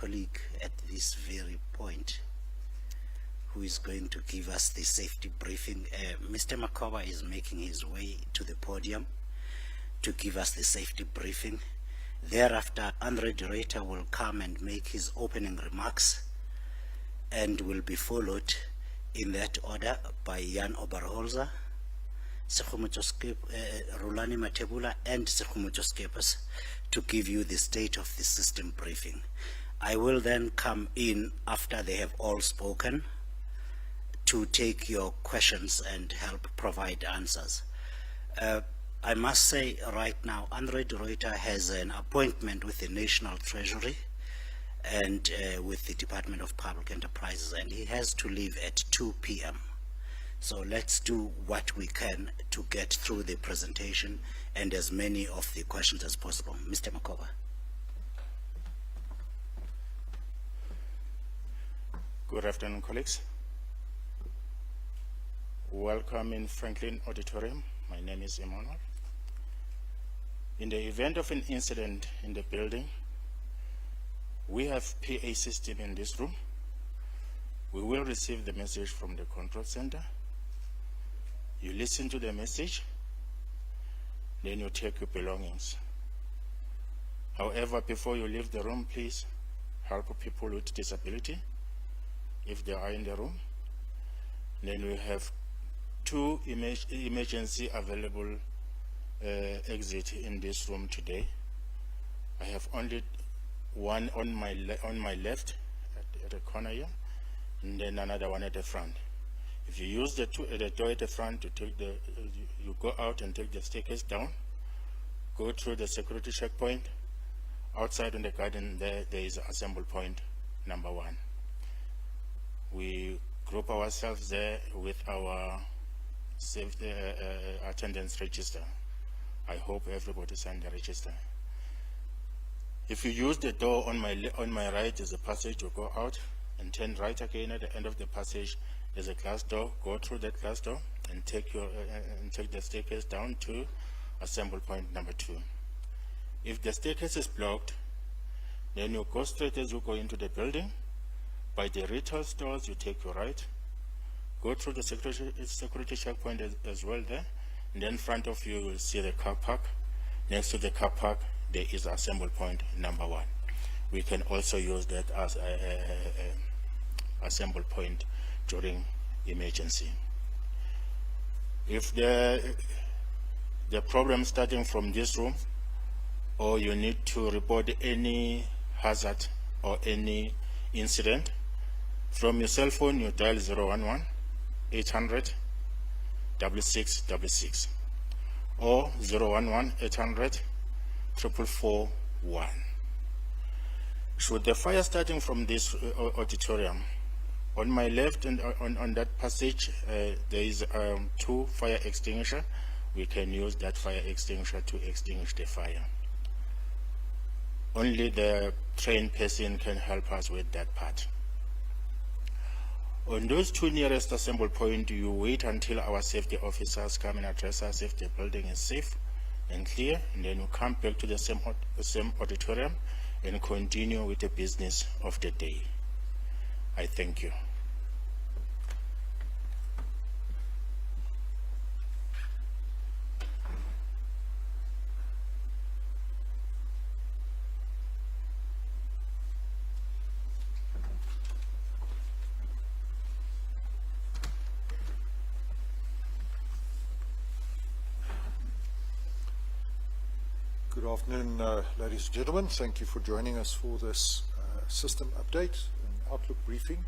colleague at this very point who is going to give us the safety briefing. Mr. Makoba is making his way to the podium to give us the safety briefing. Thereafter, Andre de Ruyter will come and make his opening remarks and will be followed in that order by Jan Oberholzer, Rulani Matebula and Sekumucho Skepers to give you the state of the system briefing. I will then come in after they have all spoken to take your questions and help provide answers. I must say right now, Andre de Ruyter has an appointment with the National Treasury and with the Department of Public Enterprises, and he has to leave at 2 p.m. So let's do what we can to get through the presentation and as many of the questions as possible. Mr. Makoba. Good afternoon, colleagues. Welcome in Franklin Auditorium. My name is Emmanuel. In the event of an incident in the building, we have PA system in this room. We will receive the message from the control center. You listen to the message, then you take your belongings. However, before you leave the room, please help people with disability if they are in the room. Then we have 2 emergency available exit in this room today. I have only one on my left at the corner here, and then another one at the front. If you use the door at the front to take you go out and take the staircase down, go through the security checkpoint. Outside in the garden there is assembly point number 1. We group ourselves there with our safety attendance register. I hope everybody signed the register. If you use the door on my right, there's a passage. You go out and turn right again. At the end of the passage, there's a glass door. Go through that glass door and take the staircase down to assembly point number 2. If the staircase is blocked, then you go straight as you go into the building. By the retail stores, you take your right. Go through the security checkpoint as well there. And then in front of you, you'll see the car park. Next to the car park, there is assembly point number 1. We can also use that as a assembly point during emergency. If the problem starting from this room, or you need to report any hazard or any incident, from your cell phone you dial 011 800 6666 or 011 800 4441. Should the fire starting from this auditorium, on my left and on that passage there is 2 fire extinguisher. We can use that fire extinguisher to extinguish the fire. Only the trained person can help us with that part. On those 2 nearest assembly point, you wait until our safety officers come and address us if the building is safe and clear, and then you come back to the same auditorium and continue with the business of the day. I thank you. Good afternoon, ladies and gentlemen. Thank you for joining us for this system update and outlook briefing.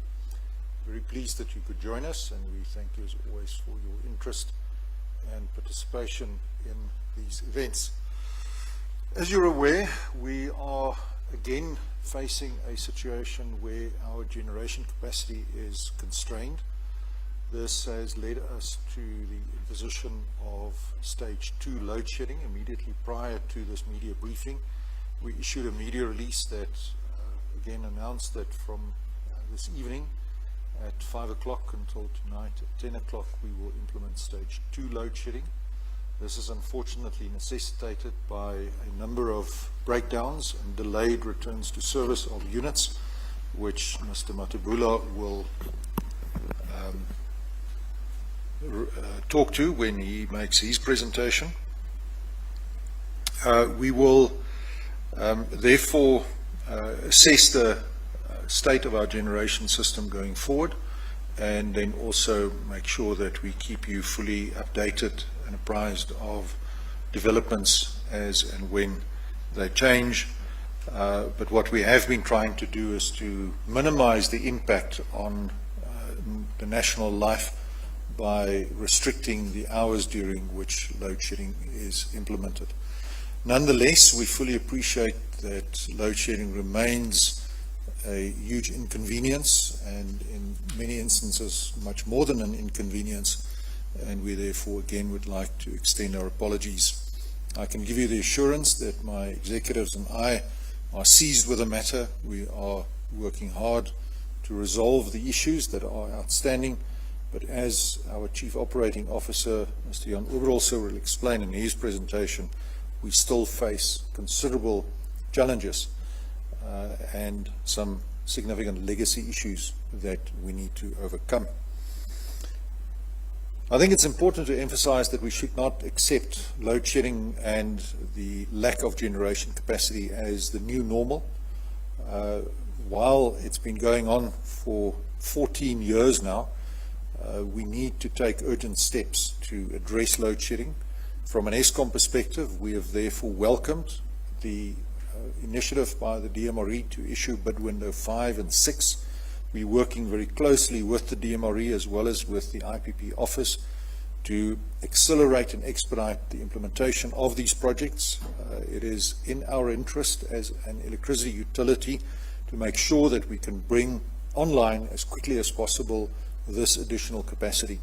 Very pleased that you could join us, and we thank you as always for your interest and participation in these events. As you're aware, we are again facing a situation where our generation capacity is constrained. This has led us to the imposition of stage 2 load shedding. Immediately prior to this media briefing, we issued a media release that again announced that from this evening at 5 o'clock until tonight at 10 o'clock we will implement stage 2 load shedding. This is unfortunately necessitated by a number of breakdowns and delayed returns to service of units which Mr. Matebula will talk to when he makes his presentation. We will therefore assess the state of our generation system going forward, and then also make sure that we keep you fully updated and apprised of developments as and when they change. But what we have been trying to do is to minimize the impact on the national life by restricting the hours during which load shedding is implemented. Nonetheless, we fully appreciate that load shedding remains a huge inconvenience, and in many instances much more than an inconvenience, and we therefore again would like to extend our apologies. I can give you the assurance that my executives and I are seized with the matter. We are working hard to resolve the issues that are outstanding, but as our Chief Operating Officer, Mr. Jan Oberholzer, will explain in his presentation, we still face considerable challenges and some significant legacy issues that we need to overcome. I think it's important to emphasize that we should not accept load shedding and the lack of generation capacity as the new normal. While it's been going on for 14 years now, we need to take urgent steps to address load shedding. From an Eskom perspective, we have therefore welcomed the initiative by the DMRE to issue bid window 5 and 6. We're working very closely with the DMRE as well as with the IPP office to accelerate and expedite the implementation of these projects. It is in our interest as an electricity utility to make sure that we can bring online as quickly as possible this additional capacity.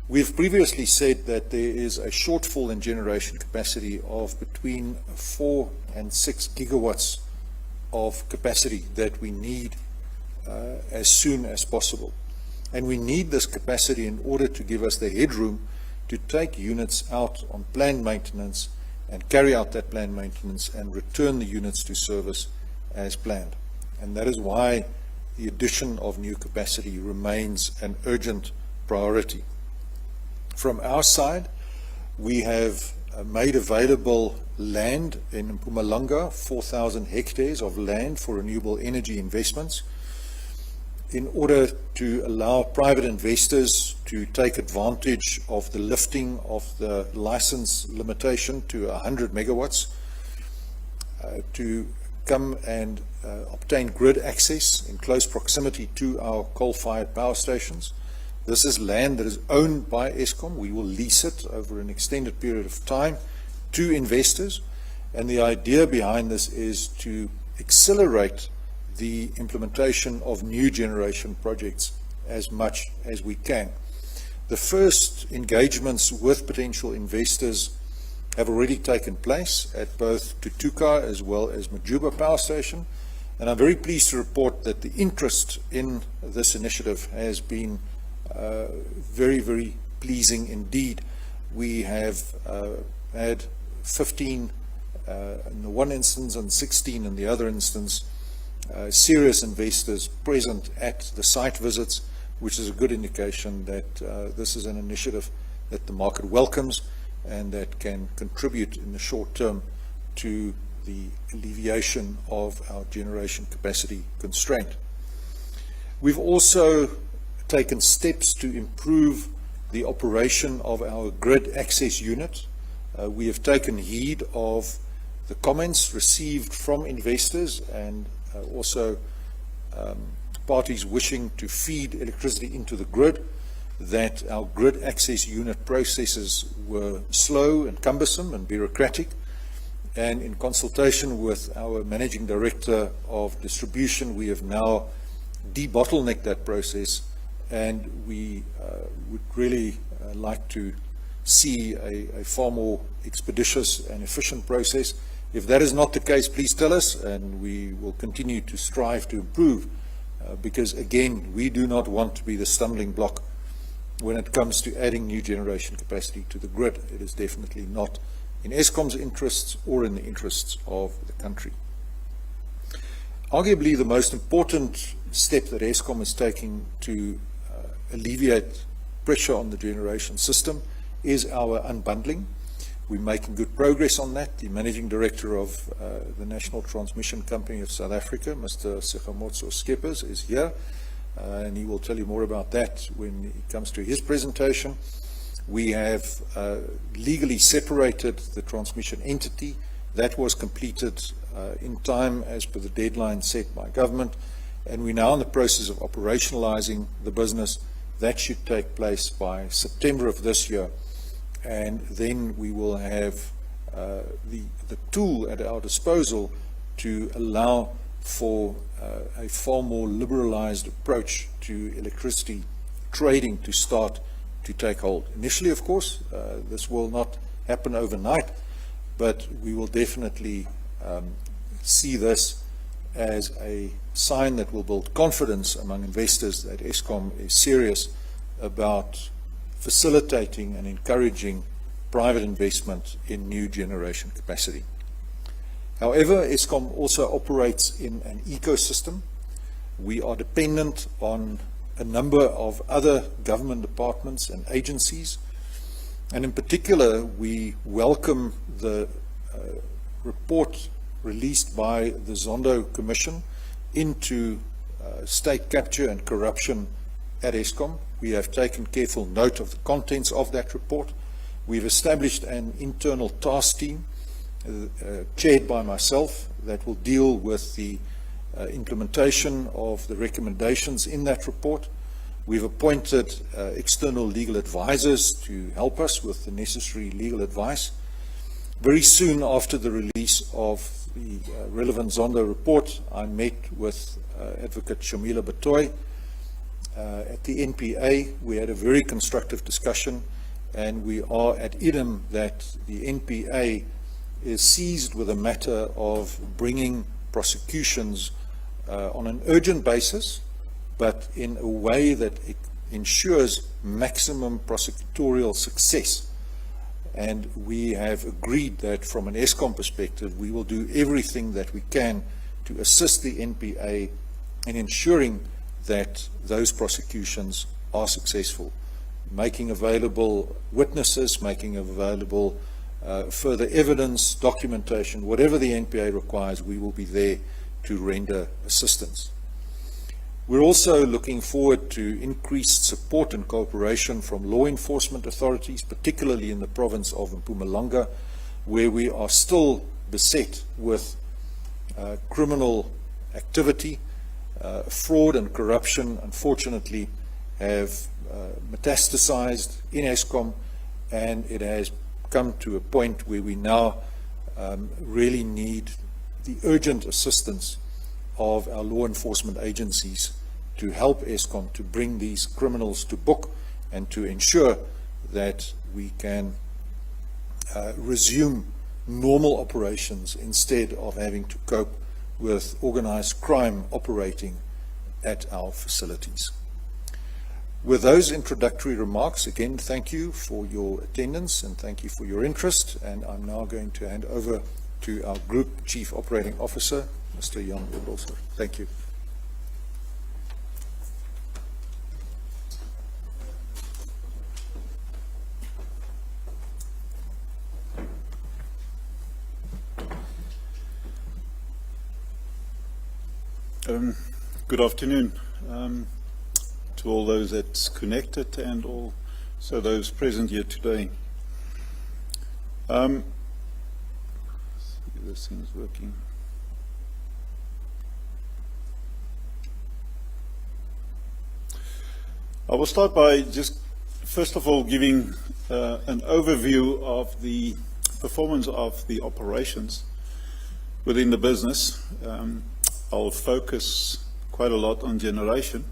We've previously said that there is a shortfall in generation capacity of between 4 and 6 gigawatts of capacity that we need as soon as possible. And we need this capacity in order to give us the headroom to take units out on planned maintenance and carry out that planned maintenance and return the units to service as planned. And that is why the addition of new capacity remains an urgent priority. From our side, we have made available land in Mpumalanga, 4,000 hectares of land for renewable energy investments, in order to allow private investors to take advantage of the lifting of the license limitation to 100 megawatts, to come and obtain grid access in close proximity to our coal-fired power stations. This is land that is owned by Eskom. We will lease it over an extended period of time to investors, and the idea behind this is to accelerate the implementation of new generation projects as much as we can. The first engagements with potential investors have already taken place at both Tutuka as well as Majuba Power Station, and I'm very pleased to report that the interest in this initiative has been very, very pleasing indeed. We have had 15 in the one instance and 16 in the other instance serious investors present at the site visits, which is a good indication that this is an initiative that the market welcomes and that can contribute in the short term to the alleviation of our generation capacity constraint. We've also taken steps to improve the operation of our grid access unit. We have taken heed of the comments received from investors and also parties wishing to feed electricity into the grid, that our grid access unit processes were slow and cumbersome and bureaucratic. And in consultation with our Managing Director of Distribution, we have now debottlenecked that process, and we would really like to see a far more expeditious and efficient process. If that is not the case, please tell us, and we will continue to strive to improve, because again, we do not want to be the stumbling block when it comes to adding new generation capacity to the grid. It is definitely not in Eskom's interests or in the interests of the country. Arguably the most important step that Eskom is taking to alleviate pressure on the generation system is our unbundling. We're making good progress on that. The Managing Director of the National Transmission Company of South Africa, Mr. Segamotso Skeppers, is here, and he will tell you more about that when he comes to his presentation. We have legally separated the transmission entity. That was completed in time as per the deadline set by government, and we're now in the process of operationalizing the business. That should take place by September of this year, and then we will have the tool at our disposal to allow for a far more liberalized approach to electricity trading to start to take hold. Initially, of course, this will not happen overnight, but we will definitely see this as a sign that will build confidence among investors that Eskom is serious about facilitating and encouraging private investment in new generation capacity. However, Eskom also operates in an ecosystem. We are dependent on a number of other government departments and agencies, and in particular we welcome the report released by the Zondo Commission into state capture and corruption at Eskom. We have taken careful note of the contents of that report. We've established an internal task team chaired by myself that will deal with the implementation of the recommendations in that report. We've appointed external legal advisors to help us with the necessary legal advice. Very soon after the release of the relevant Zondo report, I met with Advocate Shamila Batoy at the NPA. We had a very constructive discussion, and we are at idem that the NPA is seized with a matter of bringing prosecutions on an urgent basis, but in a way that it ensures maximum prosecutorial success. And we have agreed that from an Eskom perspective, we will do everything that we can to assist the NPA in ensuring that those prosecutions are successful, making available witnesses, making available further evidence, documentation, whatever the NPA requires. We will be there to render assistance. We're also looking forward to increased support and cooperation from law enforcement authorities, particularly in the province of Mpumalanga, where we are still beset with criminal activity. Fraud and corruption, unfortunately, have metastasized in Eskom, and it has come to a point where we now really need the urgent assistance of our law enforcement agencies to help Eskom to bring these criminals to book and to ensure that we can resume normal operations instead of having to cope with organized crime operating at our facilities. With those introductory remarks, again, thank you for your attendance and thank you for your interest. And I'm now going to hand over to our Group Chief Operating Officer, Mr. Jan Ebelser. Thank you. Good afternoon to all those that's connected and also those present here today. See if this thing's working. I will start by just first of all giving an overview of the performance of the operations within the business. I'll focus quite a lot on generation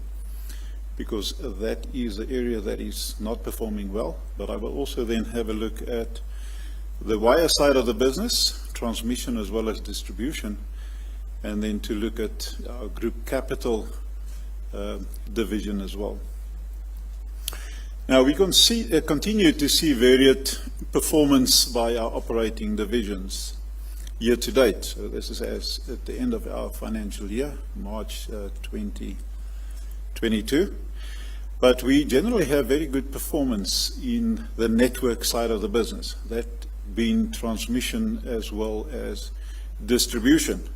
because that is the area that is not performing well, but I will also then have a look at the wire side of the business, transmission as well as distribution, and then to look at our group capital division as well. Now we can continue to see varied performance by our operating divisions. year to date. So this is as at the end of our financial year, March 2022. But we generally have very good performance in the network side of the business, that being transmission as well as distribution.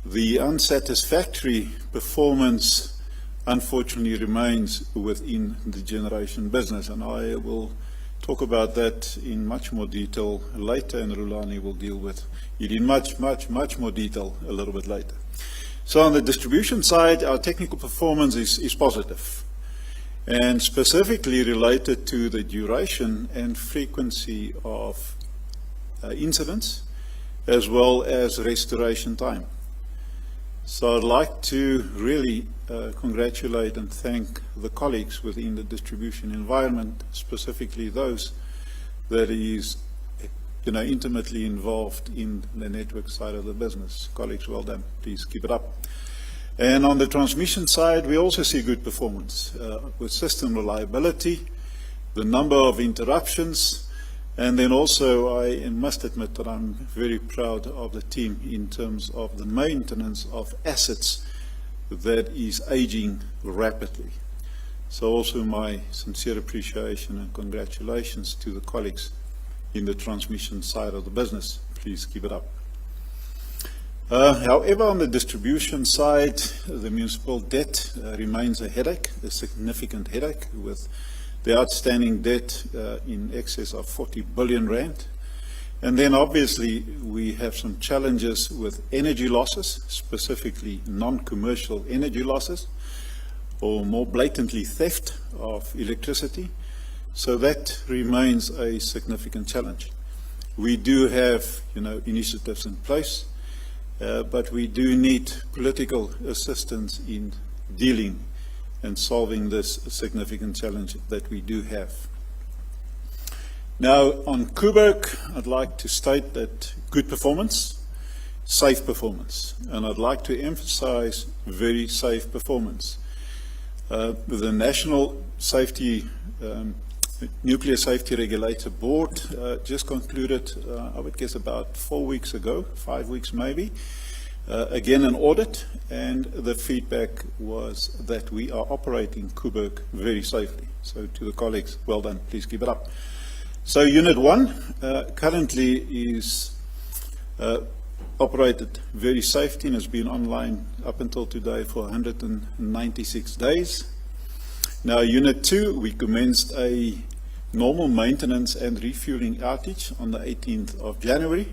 The unsatisfactory performance unfortunately remains within the generation business, and I will talk about that in much more detail later, and Rulani will deal with it in much more detail a little bit later. So on the distribution side, our technical performance is positive, and specifically related to the duration and frequency of incidents, as well as restoration time. So I'd like to really congratulate and thank the colleagues within the distribution environment, specifically those that is intimately involved in the network side of the business. Colleagues, well done. Please keep it up. And on the transmission side, we also see good performance with system reliability, the number of interruptions, and then also I must admit that I'm very proud of the team in terms of the maintenance of assets that is aging rapidly. So also my sincere appreciation and congratulations to the colleagues in the transmission side of the business. Please keep it up. However, on the distribution side, the municipal debt remains a headache, a significant headache, with the outstanding debt in excess of 40 billion rand. And then obviously we have some challenges with energy losses, specifically non-commercial energy losses, or more blatantly theft of electricity. So that remains a significant challenge. We do have, initiatives in place, but we do need political assistance in dealing and solving this significant challenge that we do have. Now, on Kuberg, I'd like to state that good performance, safe performance, and I'd like to emphasize very safe performance. The National Nuclear Safety Regulator Board just concluded, I would guess about 4 weeks ago, 5 weeks maybe, again an audit, and the feedback was that we are operating Kuberg very safely. So to the colleagues, well done, please keep it up. So Unit 1 currently is operated very safely and has been online up until today for 196 days. Now Unit 2, we commenced a normal maintenance and refueling outage on the 18th of January.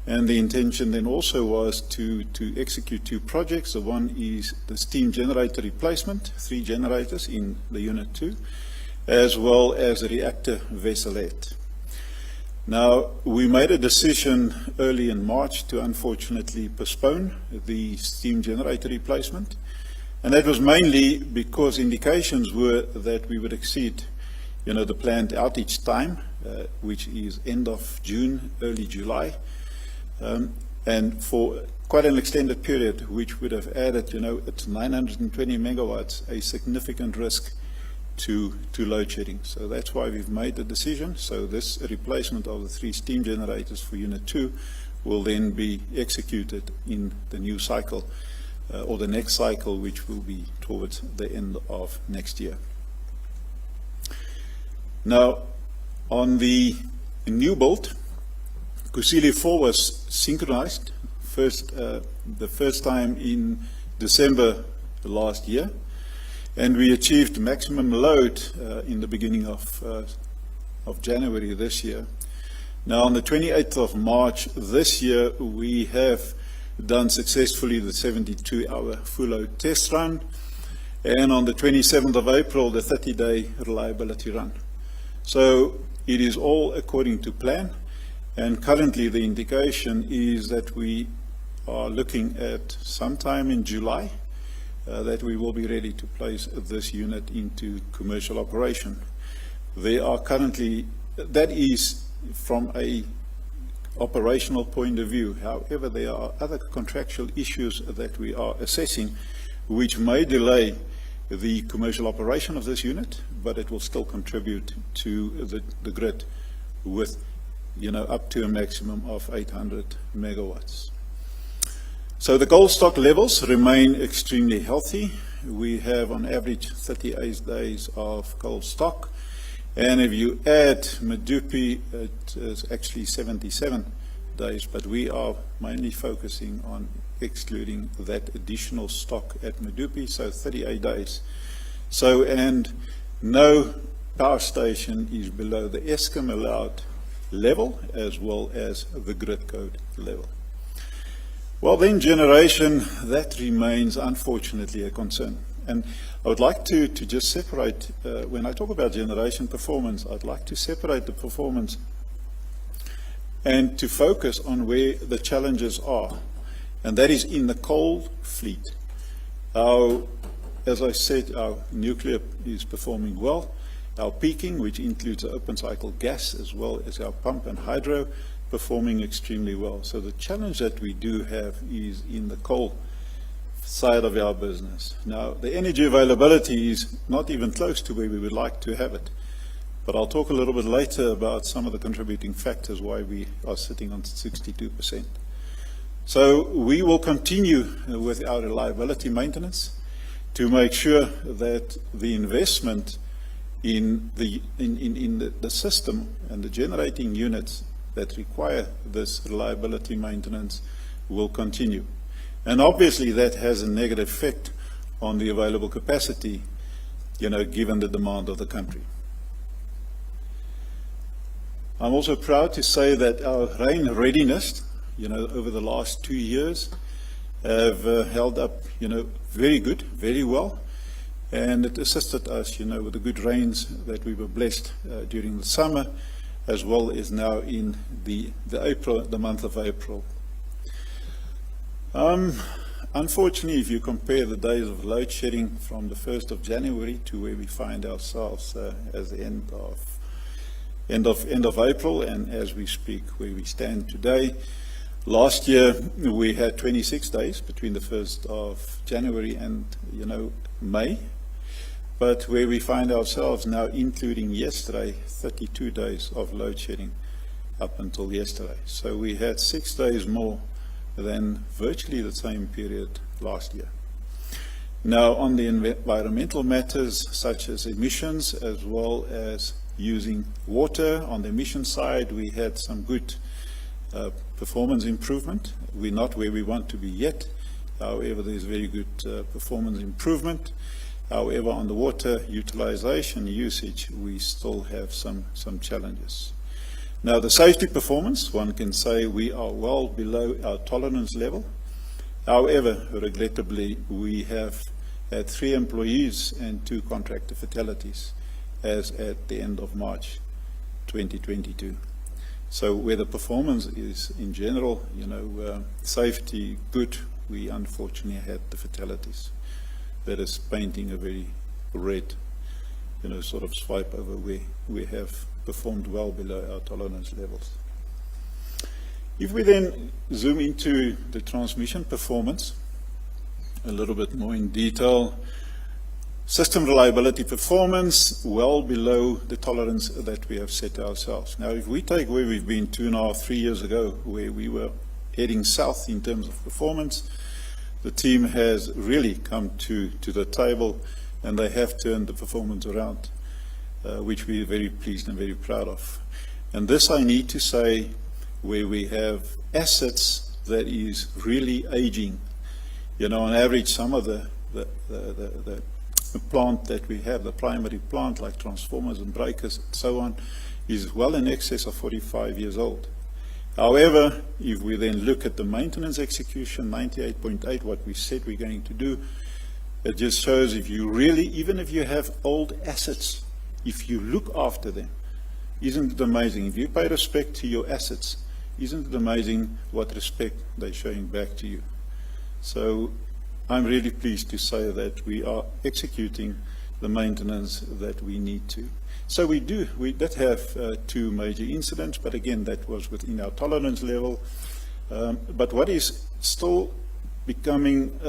And the intention then also was to execute 2 projects. The one is the steam generator replacement, 3 generators in the Unit 2, as well as a reactor vesselette. Now, we made a decision early in March to unfortunately postpone the steam generator replacement. And that was mainly because indications were that we would exceed, the planned outage time, which is end of June, early July. And for quite an extended period, which would have added, at 920 megawatts, a significant risk to load shedding. So that's why we've made the decision. So this replacement of the 3 steam generators for Unit 2 will then be executed in the new cycle, or the next cycle, which will be towards the end of next year. Now, on the new build, Kusile 4 was synchronized the first time in December last year, and we achieved maximum load in the beginning of January this year. Now on the 28th of March this year, we have done successfully the 72-hour full load test run, and on the 27th of April, the 30-day reliability run. So it is all according to plan. And currently the indication is that we are looking at sometime in July that we will be ready to place this unit into commercial operation. They are currently, that is from a operational point of view. However, there are other contractual issues that we are assessing which may delay the commercial operation of this unit, but it will still contribute to the grid with up to a maximum of 800 megawatts. So the coal stock levels remain extremely healthy. We have on average 38 days of coal stock. And if you add Medupi, it is actually 77 days, but we are mainly focusing on excluding that additional stock at Medupi, so 38 days. So, and no power station is below the Eskom allowed level as well as the grid code level. Well then, generation, that remains unfortunately a concern. And I would like to just separate, when I talk about generation performance, I'd like to separate the performance and to focus on where the challenges are. And that is in the coal fleet. As I said, our nuclear is performing well. Our peaking, which includes open cycle gas as well as our pump and hydro, performing extremely well. So the challenge that we do have is in the coal side of our business. Now, the energy availability is not even close to where we would like to have it. But I'll talk a little bit later about some of the contributing factors why we are sitting on 62%. So we will continue with our reliability maintenance to make sure that the investment in the system and the generating units that require this reliability maintenance will continue. And obviously that has a negative effect on the available capacity, given the demand of the country. I'm also proud to say that our rain readiness, over the last 2 years have held up, very good, very well. And it assisted us, with the good rains that we were blessed during the summer, as well as now in the month of April. Unfortunately, if you compare the days of load shedding from the 1st of January to where we find ourselves as the end of April, and as we speak, where we stand today, last year we had 26 days between the 1st of January and May. But where we find ourselves now, including yesterday, 32 days of load shedding up until yesterday. So we had 6 days more than virtually the same period last year. Now, on the environmental matters such as emissions as well as using water, on the emission side we had some good performance improvement. We're not where we want to be yet. However, there's very good performance improvement. However, on the water utilization usage, we still have some challenges. Now, the safety performance, one can say we are well below our tolerance level. However, regrettably, we have had 3 employees and 2 contractor fatalities as at the end of March 2022. So where the performance is in general, safety good, we unfortunately had the fatalities. That is painting a very red, sort of swipe over where we have performed well below our tolerance levels. If we then zoom into the transmission performance a little bit more in detail, system reliability performance well below the tolerance that we have set ourselves. Now, if we take where we've been 2.5, 3 years ago, where we were heading south in terms of performance, the team has really come to the table, and they have turned the performance around, which we are very pleased and very proud of. And this, I need to say, where we have assets that is really aging. On average, some of the plant that we have, the primary plant, like transformers and breakers and so on, is well in excess of 45 years old. However, if we then look at the maintenance execution, 98.8, what we said we're going to do, it just shows if you really, even if you have old assets, if you look after them, isn't it amazing? If you pay respect to your assets, isn't it amazing what respect they're showing back to you? So I'm really pleased to say that we are executing the maintenance that we need to. So we did have 2 major incidents, but again, that was within our tolerance level. But what is still becoming,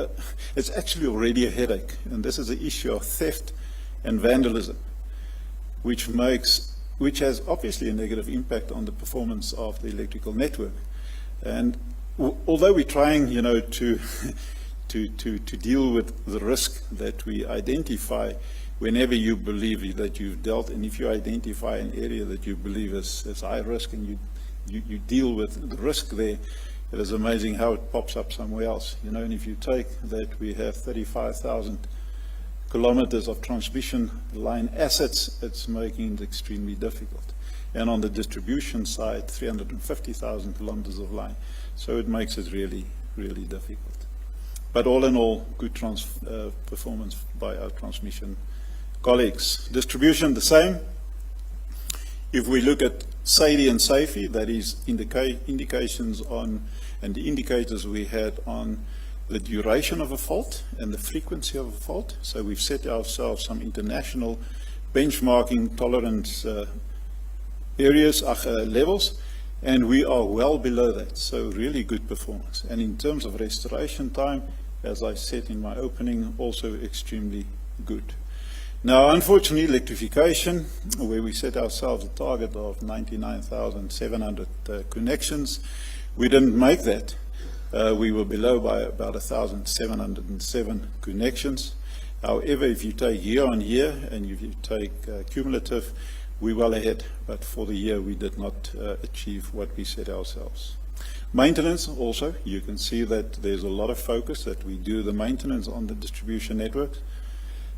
it's actually already a headache, and this is the issue of theft and vandalism, which makes which has obviously a negative impact on the performance of the electrical network. And although we're trying, to to deal with the risk that we identify whenever you believe that you've dealt, and if you identify an area that you believe is high risk and you deal with the risk there, it is amazing how it pops up somewhere else. And if you take that we have 35,000 kilometers of transmission line assets, it's making it extremely difficult. And on the distribution side, 350,000 kilometers of line. So it makes it really, really difficult. But all in all, good performance by our transmission colleagues. Distribution, the same. If we look at SAIDI and SAFE, that is indications on, and the indicators we had on the duration of a fault and the frequency of a fault. So we've set ourselves some international benchmarking tolerance areas, levels, and we are well below that. So really good performance. And in terms of restoration time, as I said in my opening, also extremely good. Now, unfortunately, electrification, where we set ourselves a target of 99,700 connections, we didn't make that. We were below by about 1,707 connections. However, if you take year on year and if you take cumulative, we're well ahead, but for the year we did not achieve what we set ourselves. Maintenance also, you can see that there's a lot of focus that we do the maintenance on the distribution network.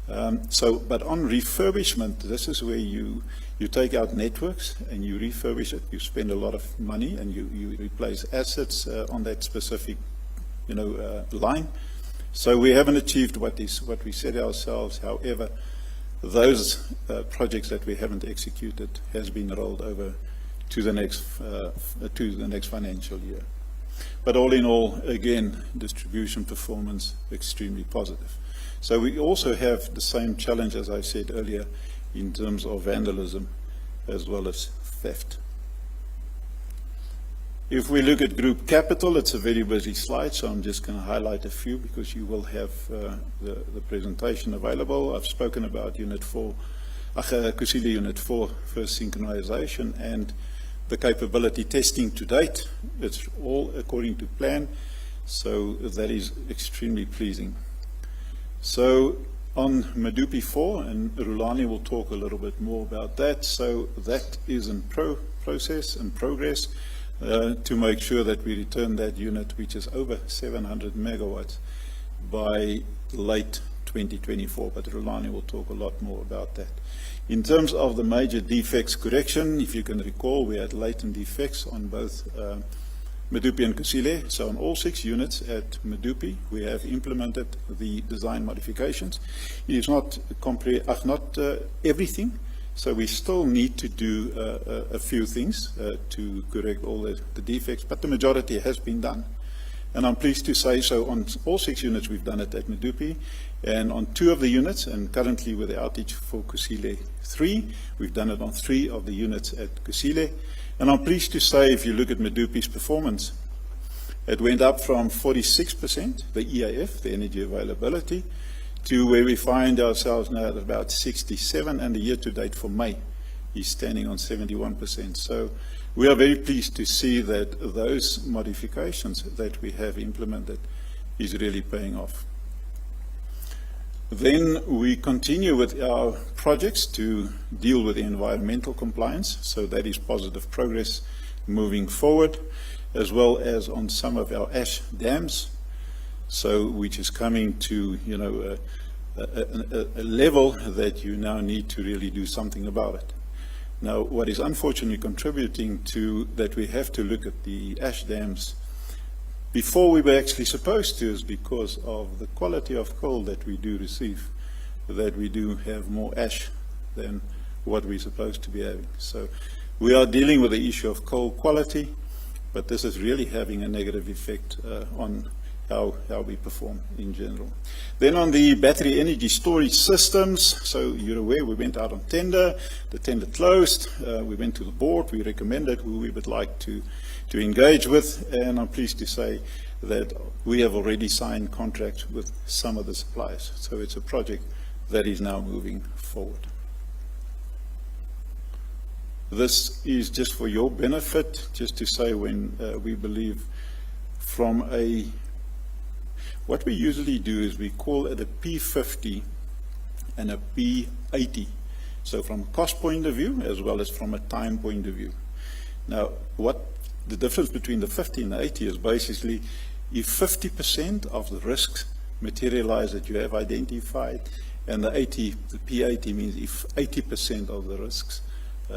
But on refurbishment, this is where you take out networks and you refurbish it. You spend a lot of money and you replace assets on that specific, line. So we haven't achieved what we set ourselves. However, those projects that we haven't executed has been rolled over to the next financial year. But all in all, again, distribution performance extremely positive. So we also have the same challenge, as I said earlier, in terms of vandalism as well as theft. If we look at group capital, it's a very busy slide, so I'm just going to highlight a few because you will have the presentation available. I've spoken about Unit 4, Kusile Unit 4, first synchronization, and the capability testing to date. It's all according to plan, so that is extremely pleasing. So on Medupi 4, and Rulani will talk a little bit more about that, so that is in progress to make sure that we return that unit, which is over 700 megawatts, by late 2024, but Rulani will talk a lot more about that. In terms of the major defects correction, if you can recall, we had latent defects on both Medupi and Kusile. So on all 6 units at Medupi, we have implemented the design modifications. It is not everything, so we still need to do a few things to correct all the defects, but the majority has been done. And I'm pleased to say so on all 6 units we've done it at Medupi, and on 2 of the units, and currently with the outage for Kusile 3, we've done it on 3 of the units at Kusile. And I'm pleased to say, if you look at Medupi's performance, it went up from 46%, the EAF, the energy availability, to where we find ourselves now at about 67, and the year-to-date for May is standing on 71%. So we are very pleased to see that those modifications that we have implemented is really paying off. Then we continue with our projects to deal with the environmental compliance, so that is positive progress moving forward, as well as on some of our ash dams, so which is coming to a level that you now need to really do something about it. Now, what is unfortunately contributing to that we have to look at the ash dams before we were actually supposed to is because of the quality of coal that we do receive, that we do have more ash than what we're supposed to be having. So we are dealing with the issue of coal quality, but this is really having a negative effect on how we perform in general. Then on the battery energy storage systems, so you're aware we went out on tender, the tender closed, we went to the board, we recommended who we would like to engage with, and I'm pleased to say that we have already signed contracts with some of the suppliers. So it's a project that is now moving forward. This is just for your benefit, just to say when we believe from what we usually do is we call it a P50 and a P80. So from a cost point of view, as well as from a time point of view. Now, what the difference between the 50 and the 80 is basically if 50% of the risks materialize that you have identified, and the P80 means if 80% of the risks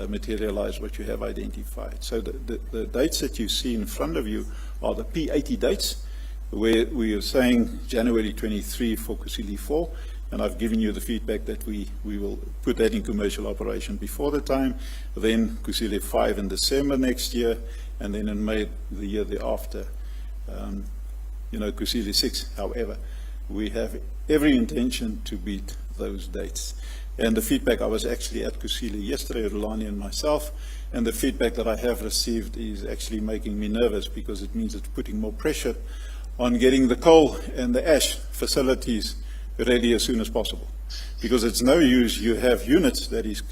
materialize what you have identified. So the dates that you see in front of you are the P80 dates, where we are saying January 23 for Kusile 4, and I've given you the feedback that we will put that in commercial operation before the time, then Kusile 5 in December next year, and then in May the year thereafter, Kusile 6. However, we have every intention to beat those dates. And the feedback, I was actually at Kusile yesterday, Rulani and myself, and the feedback that I have received is actually making me nervous, because it means it's putting more pressure on getting the coal and the ash facilities ready as soon as possible. Because it's no use you have units that is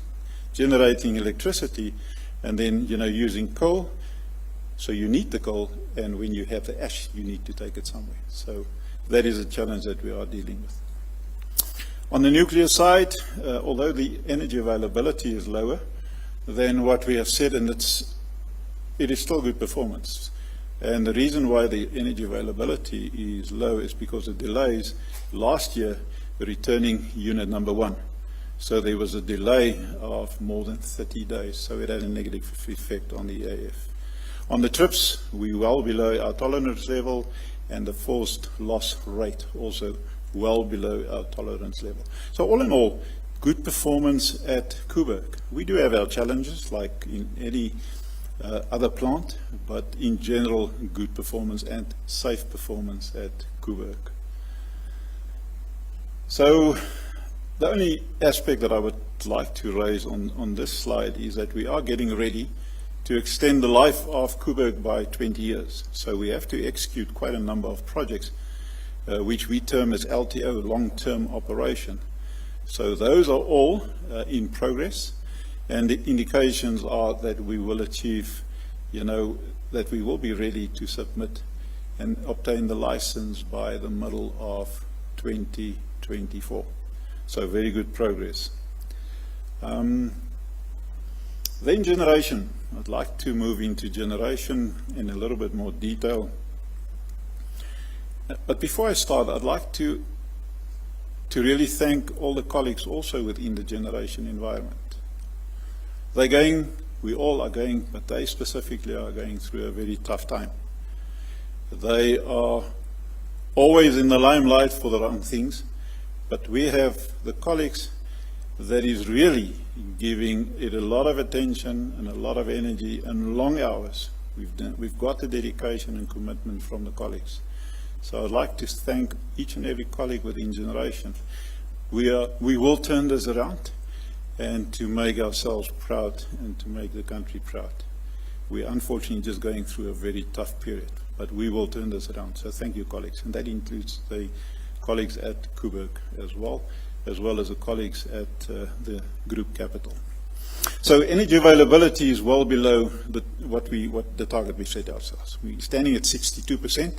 generating electricity and then, using coal. So you need the coal, and when you have the ash, you need to take it somewhere. So that is a challenge that we are dealing with. On the nuclear side, although the energy availability is lower than what we have said, and it is still good performance. And the reason why the energy availability is low is because of delays. Last year, returning unit number 1. So there was a delay of more than 30 days. So it had a negative effect on the EAF. On the trips, we well below our tolerance level, and the forced loss rate also well below our tolerance level. So all in all, good performance at Koeberg. We do have our challenges like in any other plant, but in general, good performance and safe performance at Koeberg. So the only aspect that I would like to raise on this slide is that we are getting ready to extend the life of Koeberg by 20 years. So we have to execute quite a number of projects, which we term as LTO, long-term operation. So those are all in progress, and the indications are that we will achieve, that we will be ready to submit and obtain the license by the middle of 2024. So very good progress. Then generation. I'd like to move into generation in a little bit more detail. But before I start, I'd like to really thank all the colleagues also within the generation environment. They're going, we all are going, but they specifically are going through a very tough time. They are always in the limelight for the wrong things, but we have the colleagues that is really giving it a lot of attention and a lot of energy and long hours. We've got the dedication and commitment from the colleagues. So I'd like to thank each and every colleague within generation. We will turn this around, and to make ourselves proud and to make the country proud. We're unfortunately just going through a very tough period, but we will turn this around. So thank you, colleagues. And that includes the colleagues at Koeberg as well as the colleagues at the group capital. So energy availability is well below what the target we set ourselves. We're standing at 62%.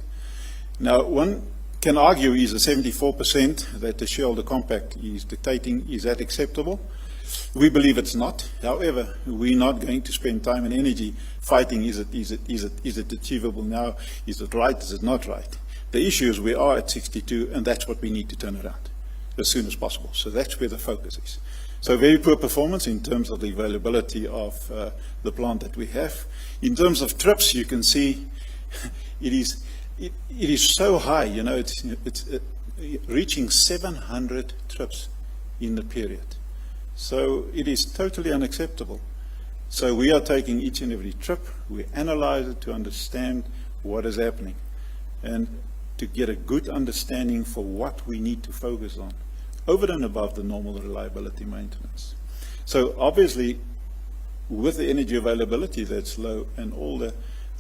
Now, one can argue is the 74% that the shareholder compact is dictating, is that acceptable? We believe it's not. However, we're not going to spend time and energy fighting, is it achievable now? Is it right? Is it not right? The issue is we are at 62, and that's what we need to turn around as soon as possible. So that's where the focus is. So very poor performance in terms of the availability of the plant that we have. In terms of trips, you can see it is so high. It's reaching 700 trips in the period. So it is totally unacceptable. So we are taking each and every trip, we analyze it to understand what is happening and to get a good understanding for what we need to focus on over and above the normal reliability maintenance. So obviously, with the energy availability that's low and all the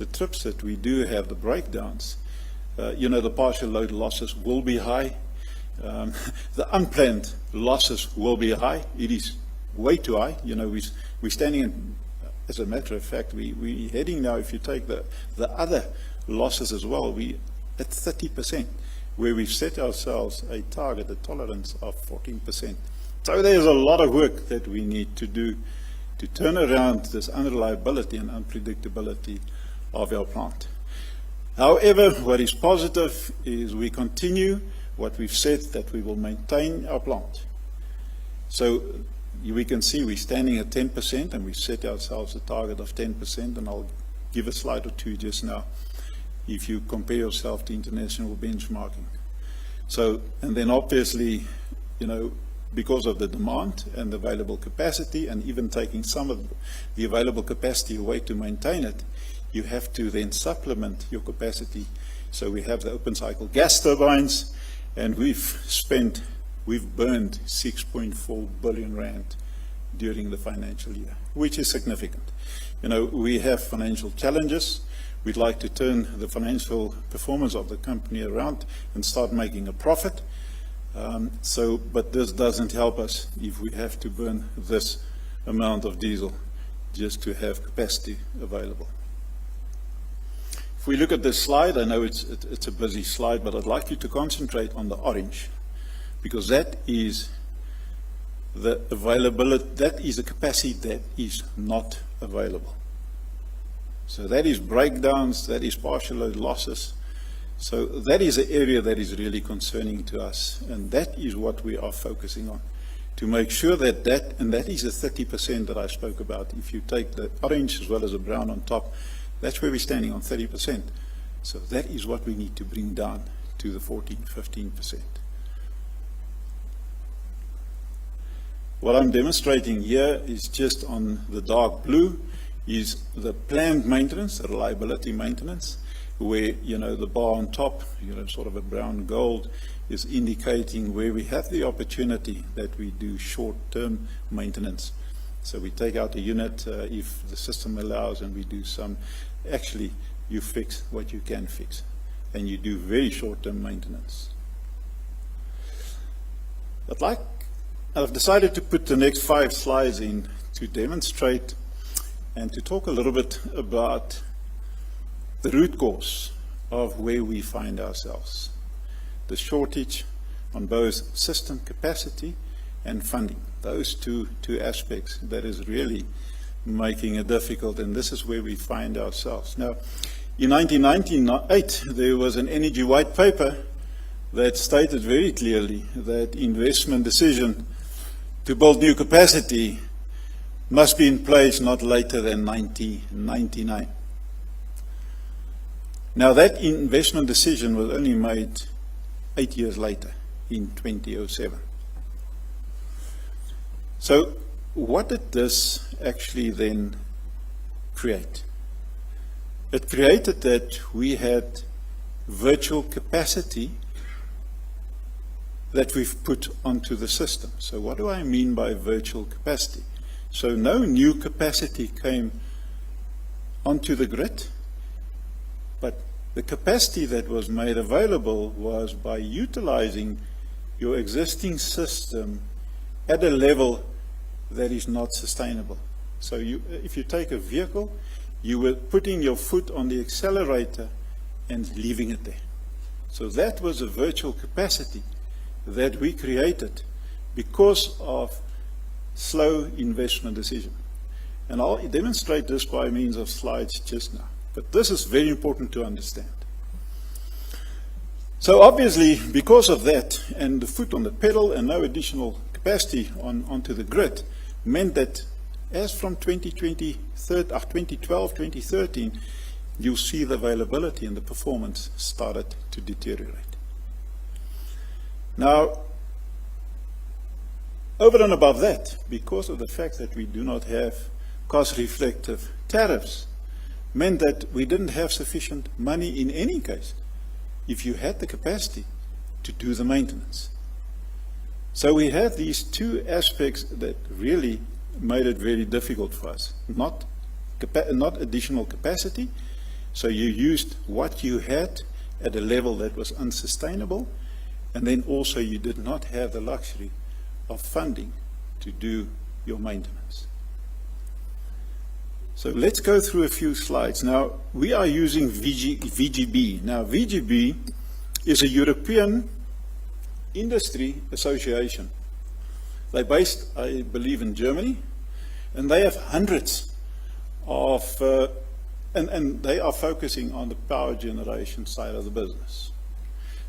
trips that we do have, the breakdowns, the partial load losses will be high. The unplanned losses will be high. It is way too high. We're standing at as a matter of fact, we're heading now, if you take the other losses as well, we at 30%, where we've set ourselves a target, a tolerance of 14%. So there's a lot of work that we need to do to turn around this unreliability and unpredictability of our plant. However, what is positive is we continue what we've said, that we will maintain our plant. So we can see we're standing at 10%, and we set ourselves a target of 10%, and I'll give a slide or two just now if you compare yourself to international benchmarking. So, and then obviously, you know, because of the demand and the available capacity, and even taking some of the available capacity away to maintain it, you have to then supplement your capacity. So we have the open cycle gas turbines, and we've burned 6.4 billion rand during the financial year, which is significant. You know, we have financial challenges. We'd like to turn the financial performance of the company around and start making a profit. But this doesn't help us if we have to burn this amount of diesel just to have capacity available. If we look at this slide, I know it's a busy slide, but I'd like you to concentrate on the orange, because that is the availability, that is the capacity that is not available. So that is breakdowns, that is partial load losses. So that is an area that is really concerning to us, and that is what we are focusing on, to make sure that and that is the 30% that I spoke about. If you take the orange as well as the brown on top, that's where we're standing on 30%. So that is what we need to bring down to the 14-15%. What I'm demonstrating here is just on the dark blue is the planned maintenance, the reliability maintenance, where, you know, the bar on top, you know, sort of a brown gold, is indicating where we have the opportunity that we do short-term maintenance. So we take out a unit if the system allows, and we do some, actually you fix what you can fix, and you do very short-term maintenance. I've decided to put the next 5 slides in to demonstrate and to talk a little bit about the root cause of where we find ourselves. The shortage on both system capacity and funding. Those two aspects that is really making it difficult, and this is where we find ourselves. Now, in 1998, there was an energy white paper that stated very clearly that investment decision to build new capacity must be in place not later than 1999. Now, that investment decision was only made 8 years later, in 2007. So what did this actually then create? It created that we had virtual capacity that we've put onto the system. So what do I mean by virtual capacity? So no new capacity came onto the grid, but the capacity that was made available was by utilizing your existing system at a level that is not sustainable. So if you take a vehicle, you were putting your foot on the accelerator and leaving it there. So that was a virtual capacity that we created because of slow investment decision. And I'll demonstrate this by means of slides just now. But this is very important to understand. So obviously, because of that, and the foot on the pedal and no additional capacity onto the grid, meant that as from 2012, 2013, you'll see the availability and the performance started to deteriorate. Now, over and above that, because of the fact that we do not have cost-reflective tariffs, meant that we didn't have sufficient money in any case, if you had the capacity to do the maintenance. So we had these two aspects that really made it very difficult for us. Not additional capacity, so you used what you had at a level that was unsustainable, and then also you did not have the luxury of funding to do your maintenance. So let's go through a few slides. Now, we are using VGB. Now, VGB is a European industry association. They're based, I believe, in Germany, and they have hundreds of, and they are focusing on the power generation side of the business.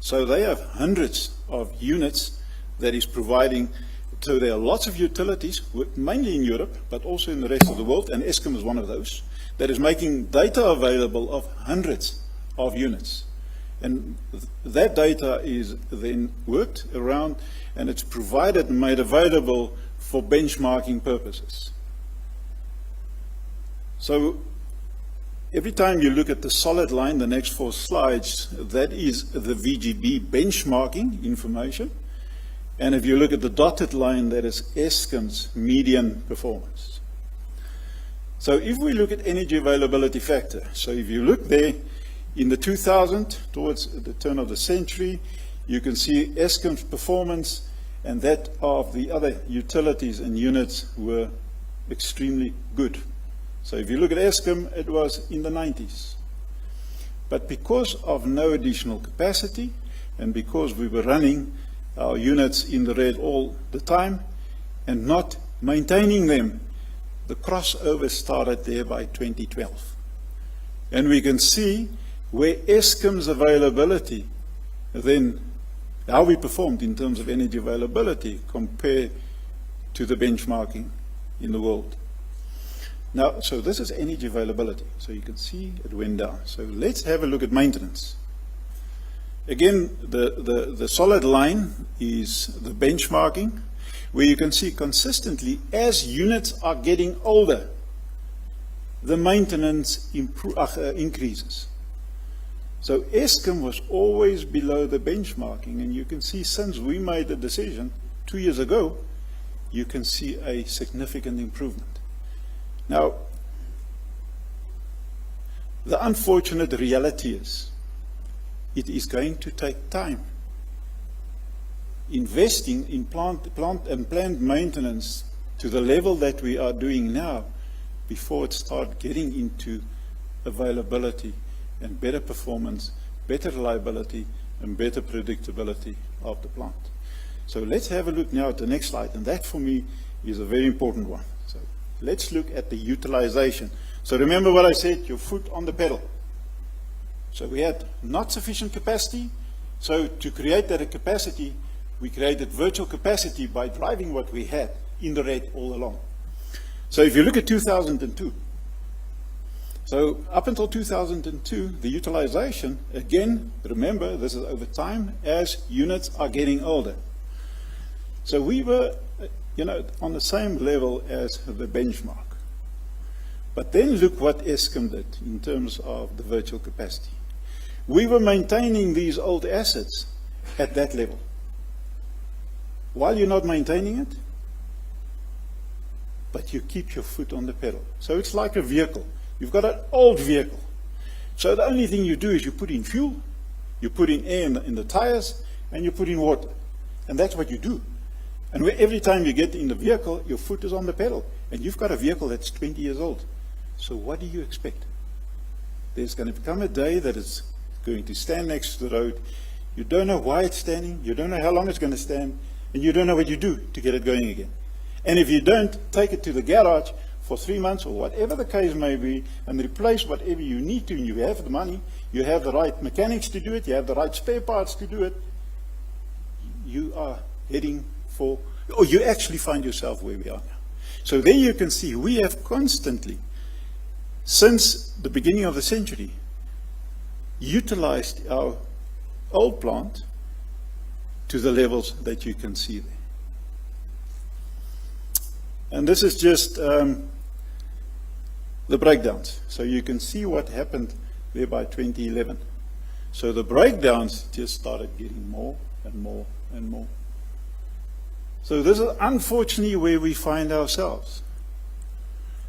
So they have hundreds of units that is providing. So there are lots of utilities, mainly in Europe, but also in the rest of the world, and Eskom is one of those, that is making data available of hundreds of units. And that data is then worked around, and it's provided and made available for benchmarking purposes. So every time you look at the solid line, the next 4 slides, that is the VGB benchmarking information. And if you look at the dotted line, that is Eskom's median performance. So if we look at energy availability factor, so if you look there in the 2000, towards the turn of the century, you can see Eskom's performance and that of the other utilities and units were extremely good. So if you look at Eskom, it was in the 90s. But because of no additional capacity, and because we were running our units in the red all the time and not maintaining them, the crossover started there by 2012. And we can see where Eskom's availability, then how we performed in terms of energy availability compared to the benchmarking in the world. Now, so this is energy availability. So you can see it went down. So let's have a look at maintenance. Again, the solid line is the benchmarking, where you can see consistently as units are getting older, the maintenance increases. So Eskom was always below the benchmarking, and you can see since we made the decision 2 years ago, you can see a significant improvement. Now, the unfortunate reality is, it is going to take time. Investing in plant and plant maintenance to the level that we are doing now, before it starts getting into availability and better performance, better reliability, and better predictability of the plant. So let's have a look now at the next slide, and that for me is a very important one. So let's look at the utilization. So remember what I said, your foot on the pedal. So we had not sufficient capacity, so to create that capacity, we created virtual capacity by driving what we had in the red all along. So if you look at 2002, so up until 2002, the utilization, again, remember, this is over time as units are getting older. So we were, on the same level as the benchmark. But then look what Eskom did in terms of the virtual capacity. We were maintaining these old assets at that level. While you're not maintaining it, but you keep your foot on the pedal. So it's like a vehicle. You've got an old vehicle. So the only thing you do is you put in fuel, you put in air in the tires, and you put in water. And that's what you do. And every time you get in the vehicle, your foot is on the pedal. And you've got a vehicle that's 20 years old. So what do you expect? There's going to come a day that it's going to stand next to the road. You don't know why it's standing. You don't know how long it's going to stand. And you don't know what you do to get it going again. And if you don't take it to the garage for 3 months or whatever the case may be and replace whatever you need to, and you have the money, you have the right mechanics to do it, you have the right spare parts to do it, you are heading for, or you actually find yourself where we are now. So there you can see we have constantly, since the beginning of the century, utilized our old plant to the levels that you can see there. And this is just the breakdowns. So you can see what happened there by 2011. So the breakdowns just started getting more and more and more. So this is unfortunately where we find ourselves.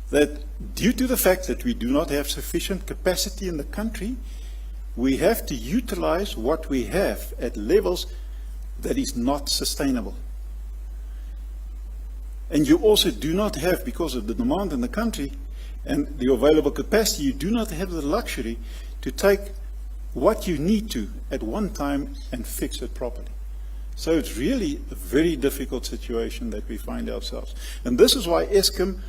That due to the fact that we do not have sufficient capacity in the country, we have to utilize what we have at levels that is not sustainable. And you also do not have, because of the demand in the country, and the available capacity, you do not have the luxury to take what you need to at one time and fix it properly. So it's really a very difficult situation that we find ourselves. And this is why Eskom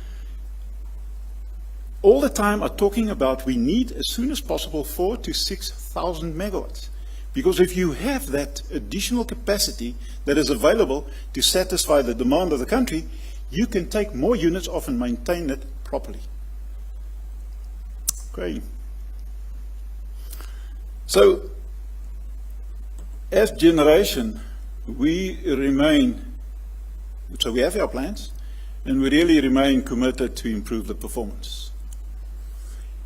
all the time are talking about we need as soon as possible 4,000 to 6,000 megawatts. Because if you have that additional capacity that is available to satisfy the demand of the country, you can take more units off and maintain it properly. Okay. So, as generation, we remain, so we have our plans, and we really remain committed to improve the performance.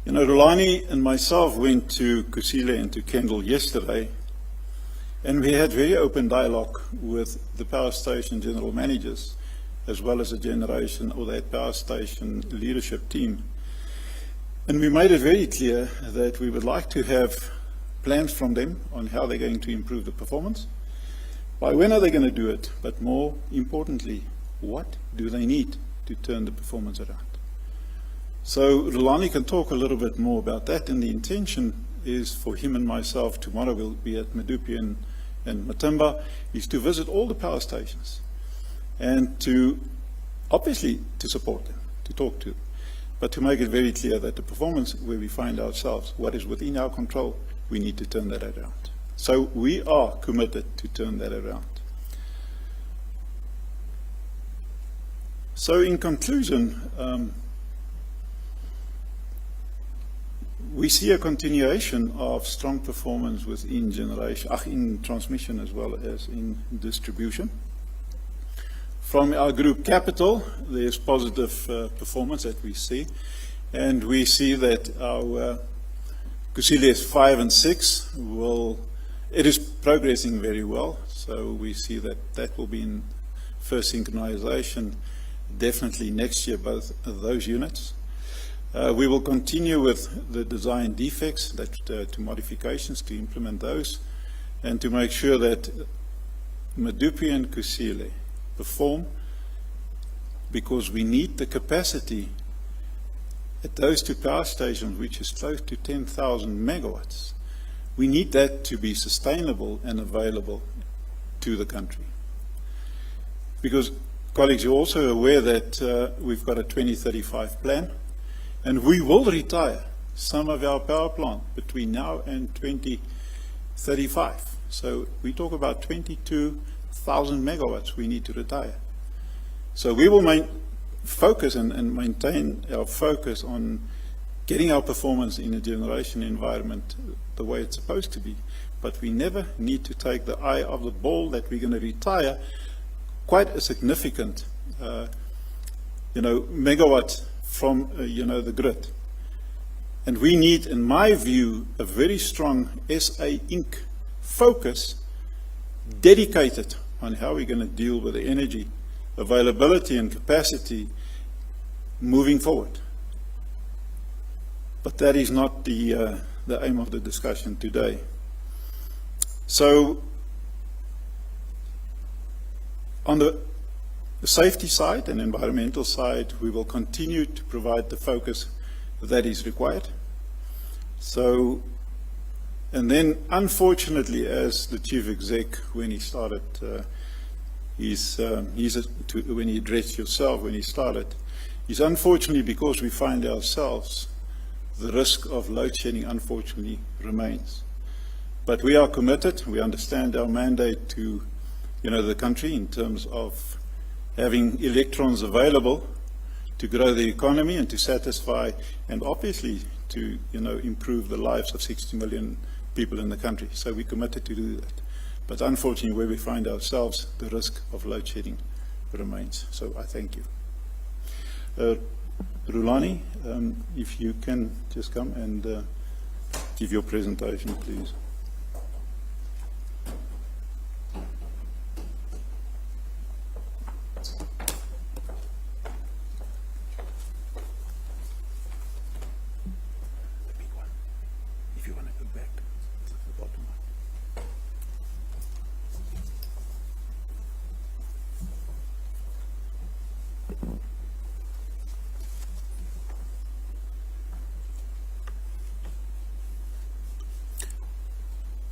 You know, Rulani and myself went to Kusile and to Kendall yesterday, and we had very open dialogue with the power station general managers, as well as the generation or that power station leadership team. And we made it very clear that we would like to have plans from them on how they're going to improve the performance, by when are they going to do it, but more importantly, what do they need to turn the performance around. So Rulani can talk a little bit more about that, and the intention is for him and myself, tomorrow we'll be at Medupi and Matimba, is to visit all the power stations and to, obviously, to support them, to talk to them, but to make it very clear that the performance where we find ourselves, what is within our control, we need to turn that around. So we are committed to turn that around. So in conclusion, we see a continuation of strong performance within generation, in transmission as well as in distribution. From our group capital, there's positive performance that we see, and we see that our Kusile 5 and 6 it is progressing very well, so we see that that will be in first synchronization definitely next year, both of those units. We will continue with the design defects, to modifications, to implement those, and to make sure that Medupi and Kusile perform, because we need the capacity at those two power stations, which is close to 10,000 megawatts. We need that to be sustainable and available to the country. Because, colleagues, you're also aware that we've got a 2035 plan, and we will retire some of our power plant between now and 2035. So we talk about 22,000 megawatts we need to retire. So we will focus and maintain our focus on getting our performance in a generation environment the way it's supposed to be. But we never need to take the eye off the ball that we're going to retire quite a significant, megawatt from, the grid. And we need, in my view, a very strong SA Inc. focus dedicated on how we're going to deal with the energy availability and capacity moving forward. But that is not the aim of the discussion today. So, on the safety side and environmental side, we will continue to provide the focus that is required. So, and then, unfortunately, as the chief exec, when he started, when he addressed yourself, when he started, is unfortunately, because we find ourselves, the risk of load shedding unfortunately remains. But we are committed, we understand our mandate to, the country in terms of having electrons available to grow the economy and to satisfy, and obviously to, improve the lives of 60 million people in the country. So we're committed to do that. But unfortunately, where we find ourselves, the risk of load shedding remains. So I thank you. Rulani, if you can just come and give your presentation, please. The big one. If you want to go back to the bottom one.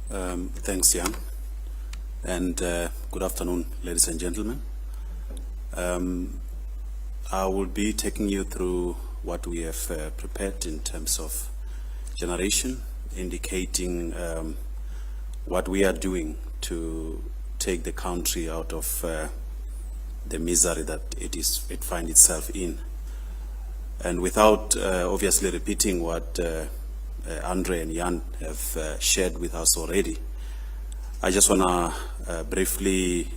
Thanks, Jan. And good afternoon, ladies and gentlemen. I will be taking you through what we have prepared in terms of generation, indicating what we are doing to take the country out of the misery that it finds itself in. And without obviously repeating what Andre and Jan have shared with us already, I just want to briefly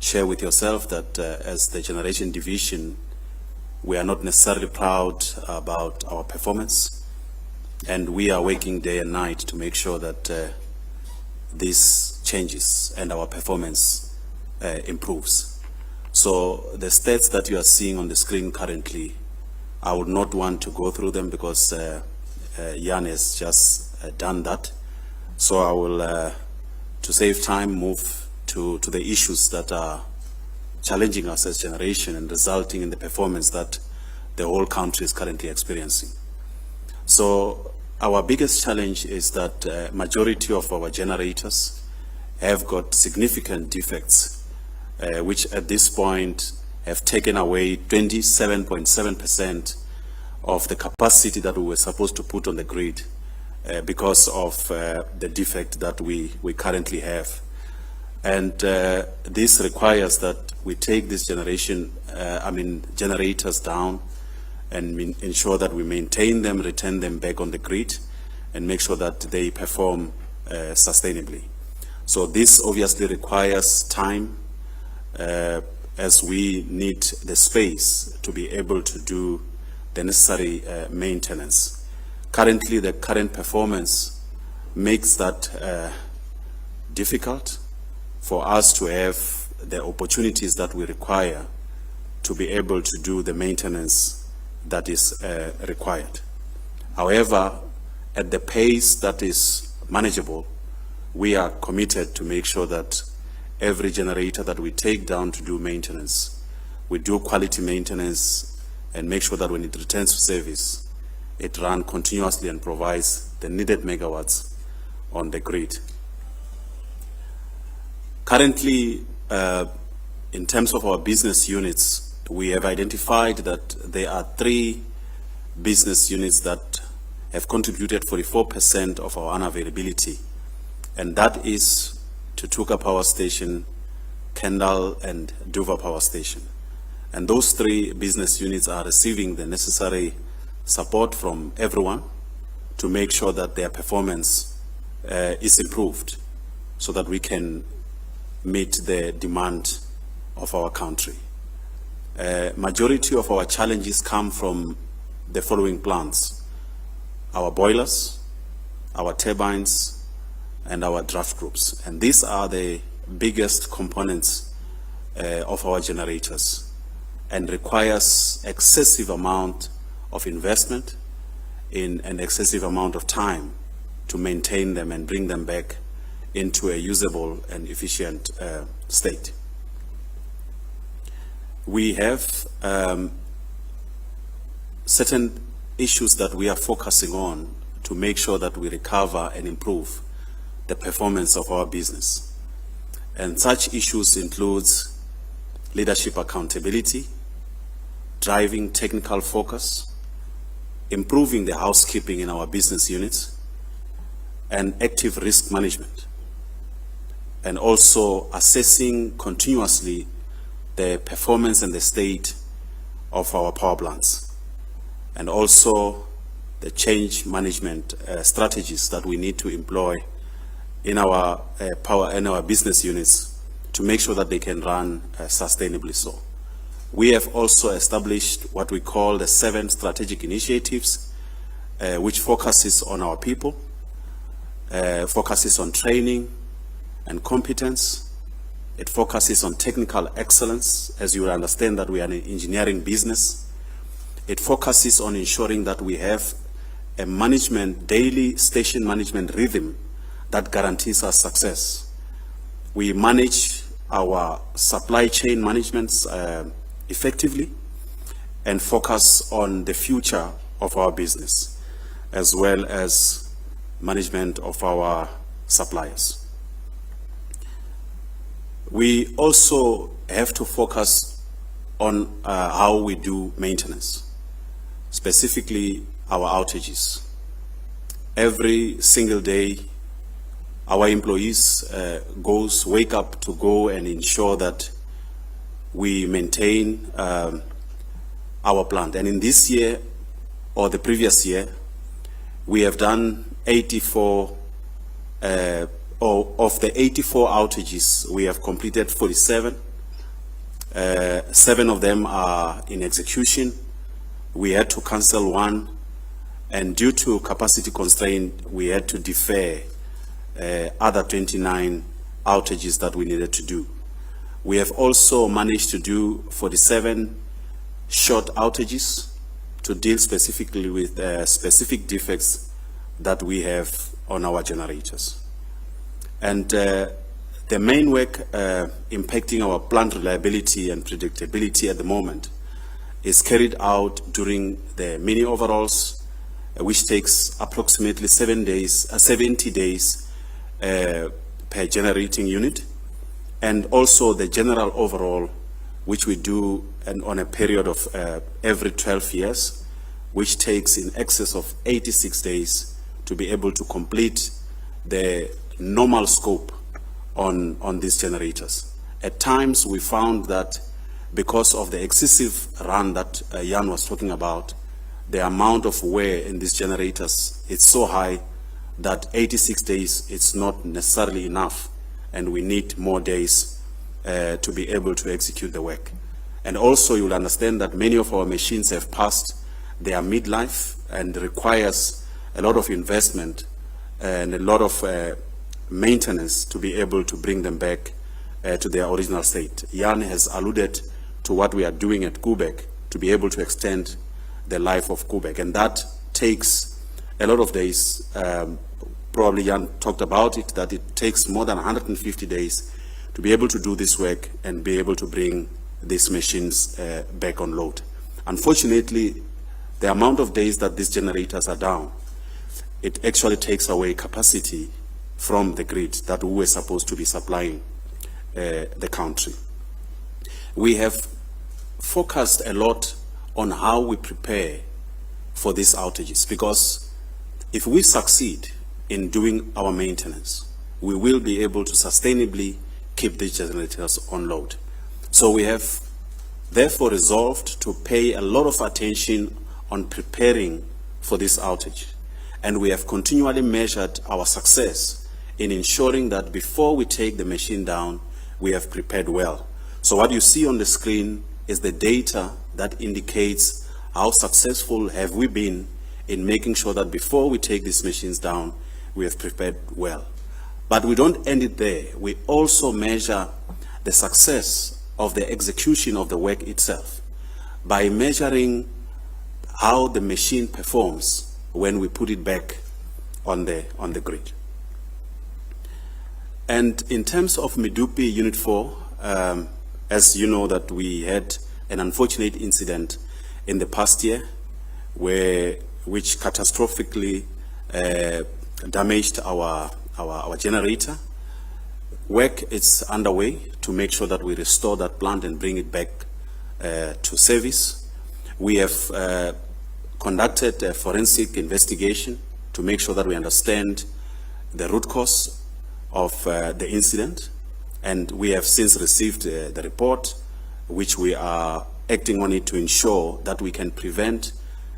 share with yourself that as the generation division, we are not necessarily proud about our performance, and we are working day and night to make sure that this changes and our performance improves. So the stats that you are seeing on the screen currently, I would not want to go through them because Jan has just done that. So I will, to save time, move to the issues that are challenging us as generation and resulting in the performance that the whole country is currently experiencing. So our biggest challenge is that majority of our generators have got significant defects, which at this point have taken away 27.7% of the capacity that we were supposed to put on the grid because of the defect that we currently have. And this requires that we take this generators down and ensure that we maintain them, return them back on the grid, and make sure that they perform sustainably. So this obviously requires time as we need the space to be able to do the necessary maintenance. Currently, the current performance makes that difficult for us to have the opportunities that we require to be able to do the maintenance that is required. However, at the pace that is manageable, we are committed to make sure that every generator that we take down to do maintenance, we do quality maintenance and make sure that when it returns to service, it runs continuously and provides the needed megawatts on the grid. Currently, in terms of our business units, we have identified that there are 3 business units that have contributed 44% of our unavailability, and that is Tutuka Power Station, Kendal, and Duva Power Station. And those 3 business units are receiving the necessary support from everyone to make sure that their performance is improved so that we can meet the demand of our country. Majority of our challenges come from the following plants: our boilers, our turbines, and our draft groups. And these are the biggest components of our generators and requires excessive amount of investment in an excessive amount of time to maintain them and bring them back into a usable and efficient state. We have certain issues that we are focusing on to make sure that we recover and improve the performance of our business. And such issues includes leadership accountability, driving technical focus, improving the housekeeping in our business units, and active risk management, and also assessing continuously the performance and the state of our power plants, and also the change management strategies that we need to employ in our business units to make sure that they can run sustainably so. We have also established what we call the 7 strategic initiatives, which focuses on our people, focuses on training and competence. It focuses on technical excellence, as you will understand that we are an engineering business. It focuses on ensuring that we have a daily station management rhythm that guarantees us success. We manage our supply chain management effectively and focus on the future of our business, as well as management of our suppliers. We also have to focus on how we do maintenance, specifically our outages. Every single day, our employees wake up to go and ensure that we maintain our plant. And in this year, or the previous year, we have done 84, of the 84 outages, we have completed 47. 7 of them are in execution. We had to cancel 1, and due to capacity constraint, we had to defer other 29 outages that we needed to do. We have also managed to do 47 short outages to deal specifically with specific defects that we have on our generators. And the main work impacting our plant reliability and predictability at the moment is carried out during the mini overhauls, which takes approximately 70 days per generating unit, and also the general overhaul, which we do on a period of every 12 years, which takes in excess of 86 days to be able to complete the normal scope on these generators. At times we found that because of the excessive run that Jan was talking about, the amount of wear in these generators is so high that 86 days is not necessarily enough, and we need more days to be able to execute the work. And also you'll understand that many of our machines have passed their midlife and requires a lot of investment and a lot of maintenance to be able to bring them back to their original state. Jan has alluded to what we are doing at Kubek to be able to extend the life of Kubek, and that takes a lot of days. Probably Jan talked about it, that it takes more than 150 days to be able to do this work and be able to bring these machines back on load. Unfortunately, the amount of days that these generators are down, it actually takes away capacity from the grid that we were supposed to be supplying the country. We have focused a lot on how we prepare for these outages, because if we succeed in doing our maintenance, we will be able to sustainably keep these generators on load. So we have therefore resolved to pay a lot of attention on preparing for this outage. And we have continually measured our success in ensuring that before we take the machine down, we have prepared well. So what you see on the screen is the data that indicates how successful have we been in making sure that before we take these machines down, we have prepared well. But we don't end it there. We also measure the success of the execution of the work itself by measuring how the machine performs when we put it back on the grid. And in terms of Medupi Unit 4, as you know that we had an unfortunate incident in the past year which catastrophically damaged our generator. Work is underway to make sure that we restore that plant and bring it back to service. We have conducted a forensic investigation to make sure that we understand the root cause of the incident, and we have since received the report, which we are acting on it to ensure that we can prevent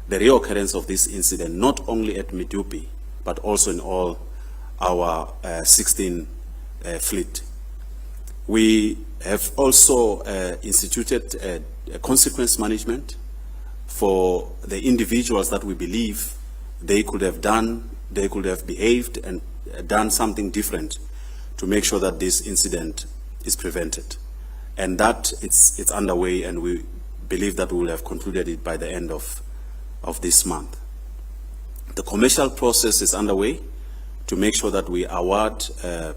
the reoccurrence of this incident, not only at Medupi, but also in all our 16 fleet. We have also instituted a consequence management for the individuals that we believe they could have behaved and done something different to make sure that this incident is prevented. And that it's underway, and we believe that we will have concluded it by the end of this month. The commercial process is underway to make sure that we award a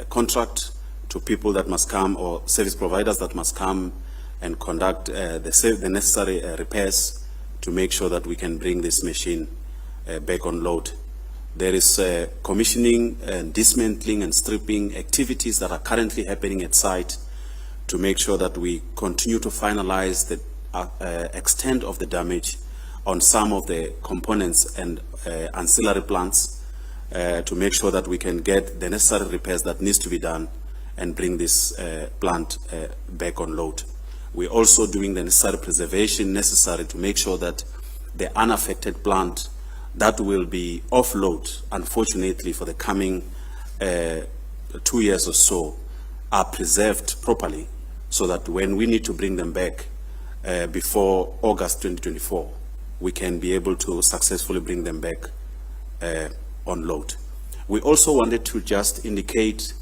contract to people that must come, or service providers that must come and conduct the necessary repairs to make sure that we can bring this machine back on load There is commissioning and dismantling and stripping activities that are currently happening at site to make sure that we continue to finalize the extent of the damage on some of the components and ancillary plants to make sure that we can get the necessary repairs that needs to be done and bring this plant back on load. We're also doing the necessary preservation necessary to make sure that the unaffected plant that will be offload, unfortunately, for the coming 2 years or so, are preserved properly so that when we need to bring them back before August 2024, we can be able to successfully bring them back on load. We also wanted to just indicate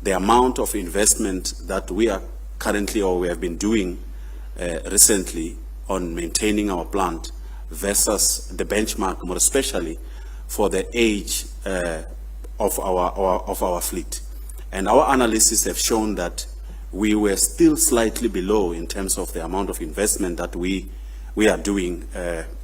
the amount of investment that we are currently, or we have been doing recently on maintaining our plant versus the benchmark, more especially for the age of our fleet. And our analysis have shown that we were still slightly below in terms of the amount of investment that we are doing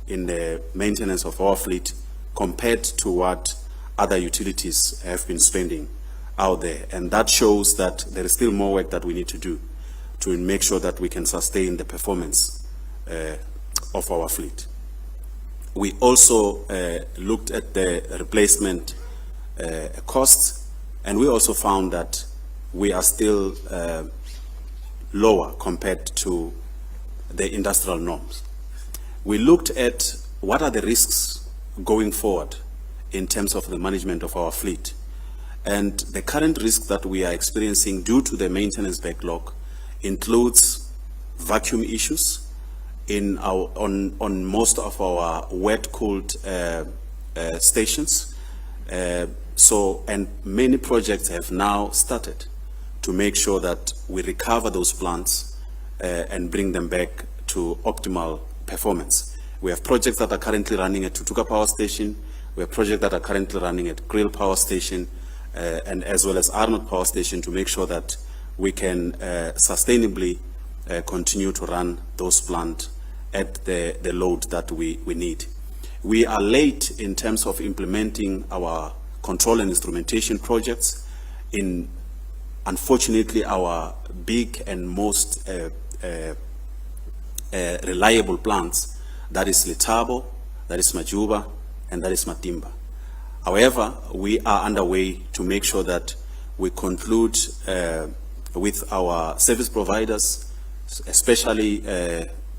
in the maintenance of our fleet compared to what other utilities have been spending out there. And that shows that there is still more work that we need to do to make sure that we can sustain the performance of our fleet. We also looked at the replacement costs, and we also found that we are still lower compared to the industrial norms. We looked at what are the risks going forward in terms of the management of our fleet. And the current risk that we are experiencing due to the maintenance backlog includes vacuum issues on most of our wet-cooled stations. And many projects have now started to make sure that we recover those plants and bring them back to optimal performance. We have projects that are currently running at Tutuka Power Station. We have projects that are currently running at Krill Power Station and as well as Arnold Power Station to make sure that we can sustainably continue to run those plants at the load that we need. We are late in terms of implementing our control and instrumentation projects in, unfortunately, our big and most reliable plants, that is Letabo, that is Majuba, and that is Matimba. However, we are underway to make sure that we conclude with our service providers, especially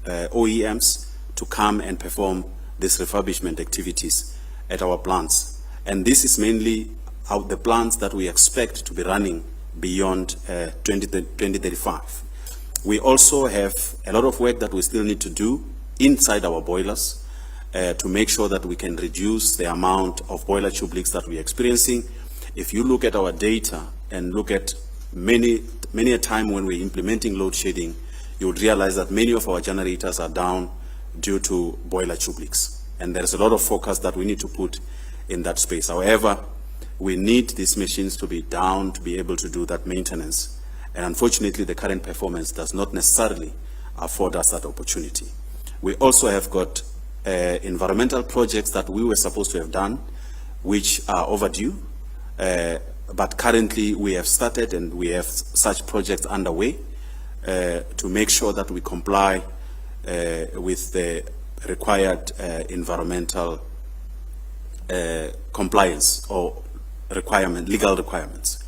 OEMs, to come and perform these refurbishment activities at our plants. And this is mainly the plants that we expect to be running beyond 2035. We also have a lot of work that we still need to do inside our boilers to make sure that we can reduce the amount of boiler tube leaks that we're experiencing. If you look at our data and look at many a time when we're implementing load shedding, you would realize that many of our generators are down due to boiler tube leaks. And there's a lot of focus that we need to put in that space. However, we need these machines to be down to be able to do that maintenance. And unfortunately, the current performance does not necessarily afford us that opportunity. We also have got environmental projects that we were supposed to have done, which are overdue. But currently, we have started and we have such projects underway to make sure that we comply with the required environmental compliance or legal requirements.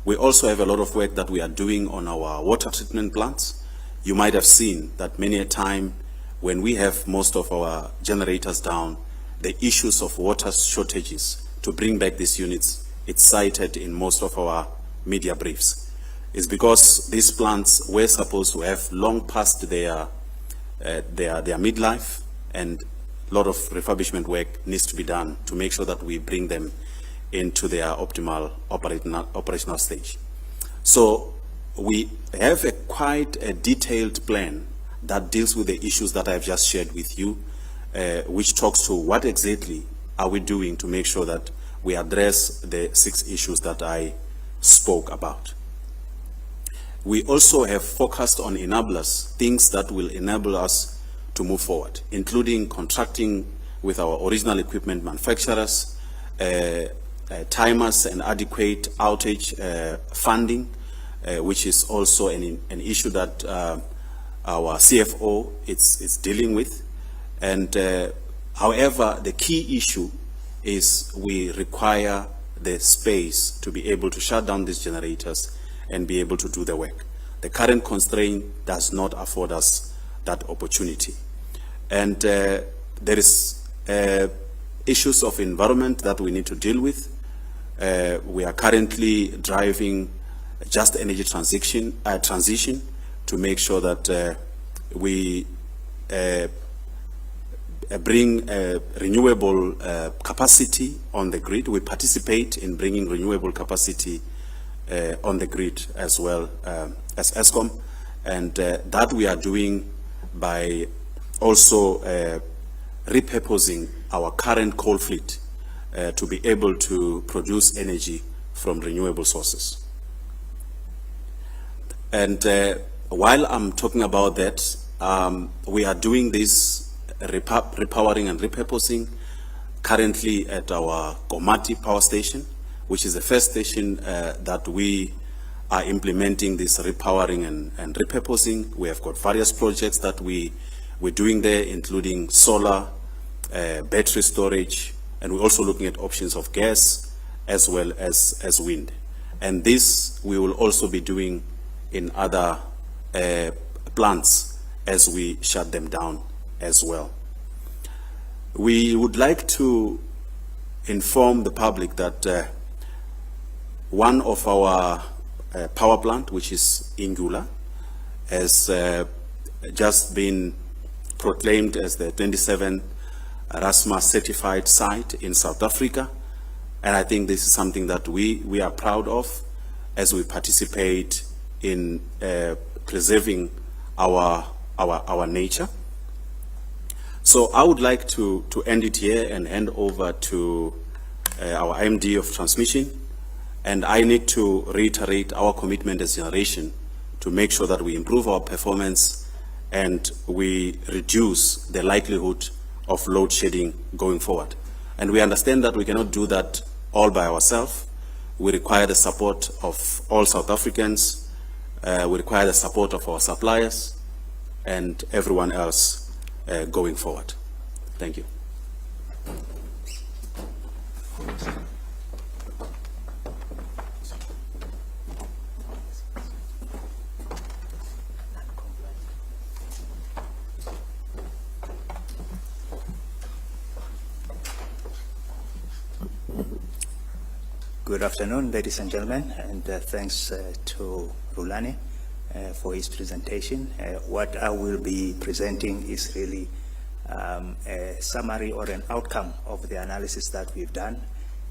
We also have a lot of work that we are doing on our water treatment plants. You might have seen that many a time when we have most of our generators down, the issues of water shortages to bring back these units, it's cited in most of our media briefs. It's because these plants were supposed to have long past their midlife, and a lot of refurbishment work needs to be done to make sure that we bring them into their optimal operational stage. So we have quite a detailed plan that deals with the issues that I've just shared with you, which talks to what exactly are we doing to make sure that we address the 6 issues that I spoke about. We also have focused on enablers, things that will enable us to move forward, including contracting with our original equipment manufacturers, timers and adequate outage funding, which is also an issue that our CFO is dealing with. And however, the key issue is we require the space to be able to shut down these generators and be able to do the work. The current constraint does not afford us that opportunity. And there is issues of environment that we need to deal with. We are currently driving just energy transition to make sure that we bring renewable capacity on the grid. We participate in bringing renewable capacity on the grid as well as Eskom, and that we are doing by also repurposing our current coal fleet to be able to produce energy from renewable sources. And while I'm talking about that, we are doing this repowering and repurposing currently at our Komati power station, which is the first station that we are implementing this repowering and repurposing. We have got various projects that we're doing there, including solar, battery storage, and we're also looking at options of gas as well as wind. And this we will also be doing in other plants as we shut them down as well. We would like to inform the public that one of our power plant, which is Ingula, has just been proclaimed as the 27th RASMA certified site in South Africa. And I think this is something that we are proud of as we participate in preserving our nature. So I would like to end it here and hand over to our MD of transmission. And I need to reiterate our commitment as generation to make sure that we improve our performance and we reduce the likelihood of load shedding going forward. And we understand that we cannot do that all by ourselves. We require the support of all South Africans. We require the support of our suppliers and everyone else going forward. Thank you. Good afternoon, ladies and gentlemen, and thanks to Rulani for his presentation. What I will be presenting is really a summary or an outcome of the analysis that we've done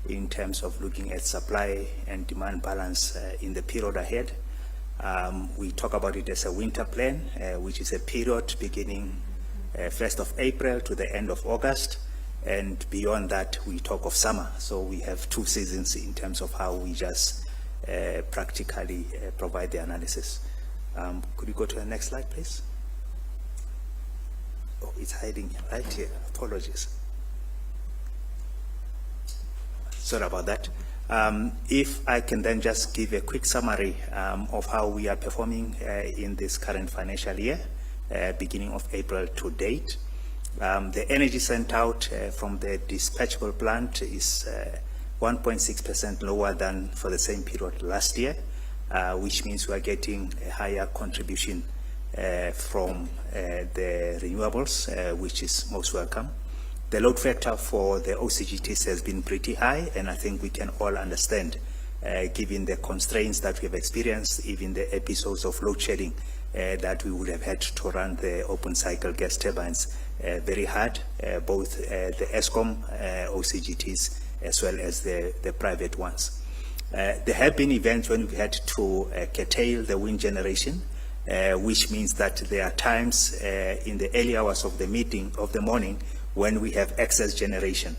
in terms of looking at supply and demand balance in the period ahead. We talk about it as a winter plan, which is a period beginning 1st of April to the end of August. And beyond that, we talk of summer. So we have 2 seasons in terms of how we just practically provide the analysis. Could you go to the next slide, please? Oh, it's hiding right here. Apologies. Sorry about that. If I can then just give a quick summary of how we are performing in this current financial year, beginning of April to date. The energy sent out from the dispatchable plant is 1.6% lower than for the same period last year, which means we are getting a higher contribution from the renewables, which is most welcome. The load factor for the OCGTs has been pretty high, and I think we can all understand, given the constraints that we have experienced, even the episodes of load shedding, that we would have had to run the open cycle gas turbines very hard, both the Eskom OCGTs as well as the private ones. There have been events when we had to curtail the wind generation, which means that there are times in the early hours of the morning when we have excess generation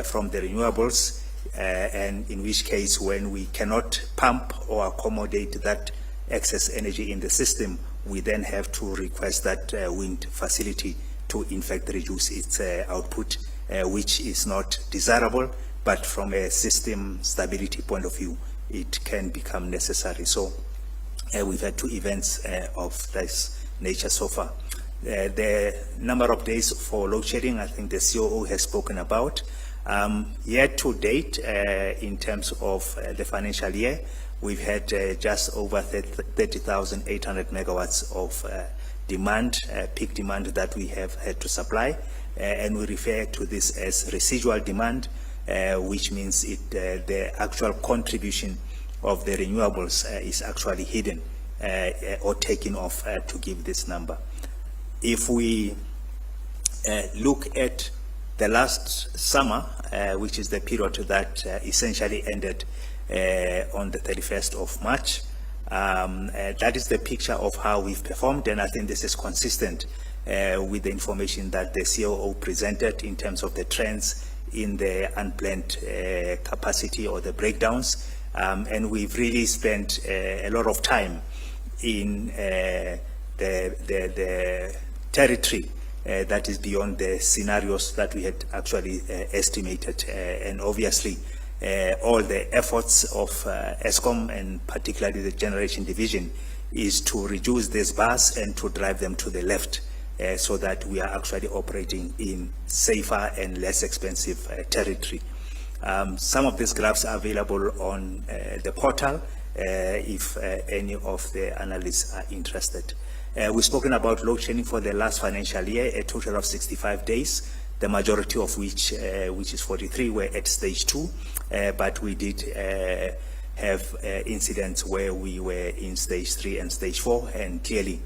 from the renewables, and in which case when we cannot pump or accommodate that excess energy in the system, we then have to request that wind facility to in fact reduce its output, which is not desirable but from a system stability point of view, it can become necessary. So we've had 2 events of this nature so far. The number of days for load shedding, I think the COO has spoken about. Year to date, in terms of the financial year, we've had just over 30,800 megawatts of demand, peak demand that we have had to supply, and we refer to this as residual demand, which means the actual contribution of the renewables is actually hidden or taken off to give this number. If we look at the last summer, which is the period that essentially ended on the 31st of March, that is the picture of how we've performed, and I think this is consistent with the information that the COO presented in terms of the trends in the unplanned capacity or the breakdowns, and we've really spent a lot of time in the territory that is beyond the scenarios that we had actually estimated, and obviously all the efforts of Eskom, and particularly the generation division, is to reduce these bars and to drive them to the left, so that we are actually operating in safer and less expensive territory. Some of these graphs are available on the portal if any of the analysts are interested. We've spoken about load shedding for the last financial year, a total of 65 days, the majority of which is 43, were at stage 2, but we did have incidents where we were in stage 3 and stage 4, and clearly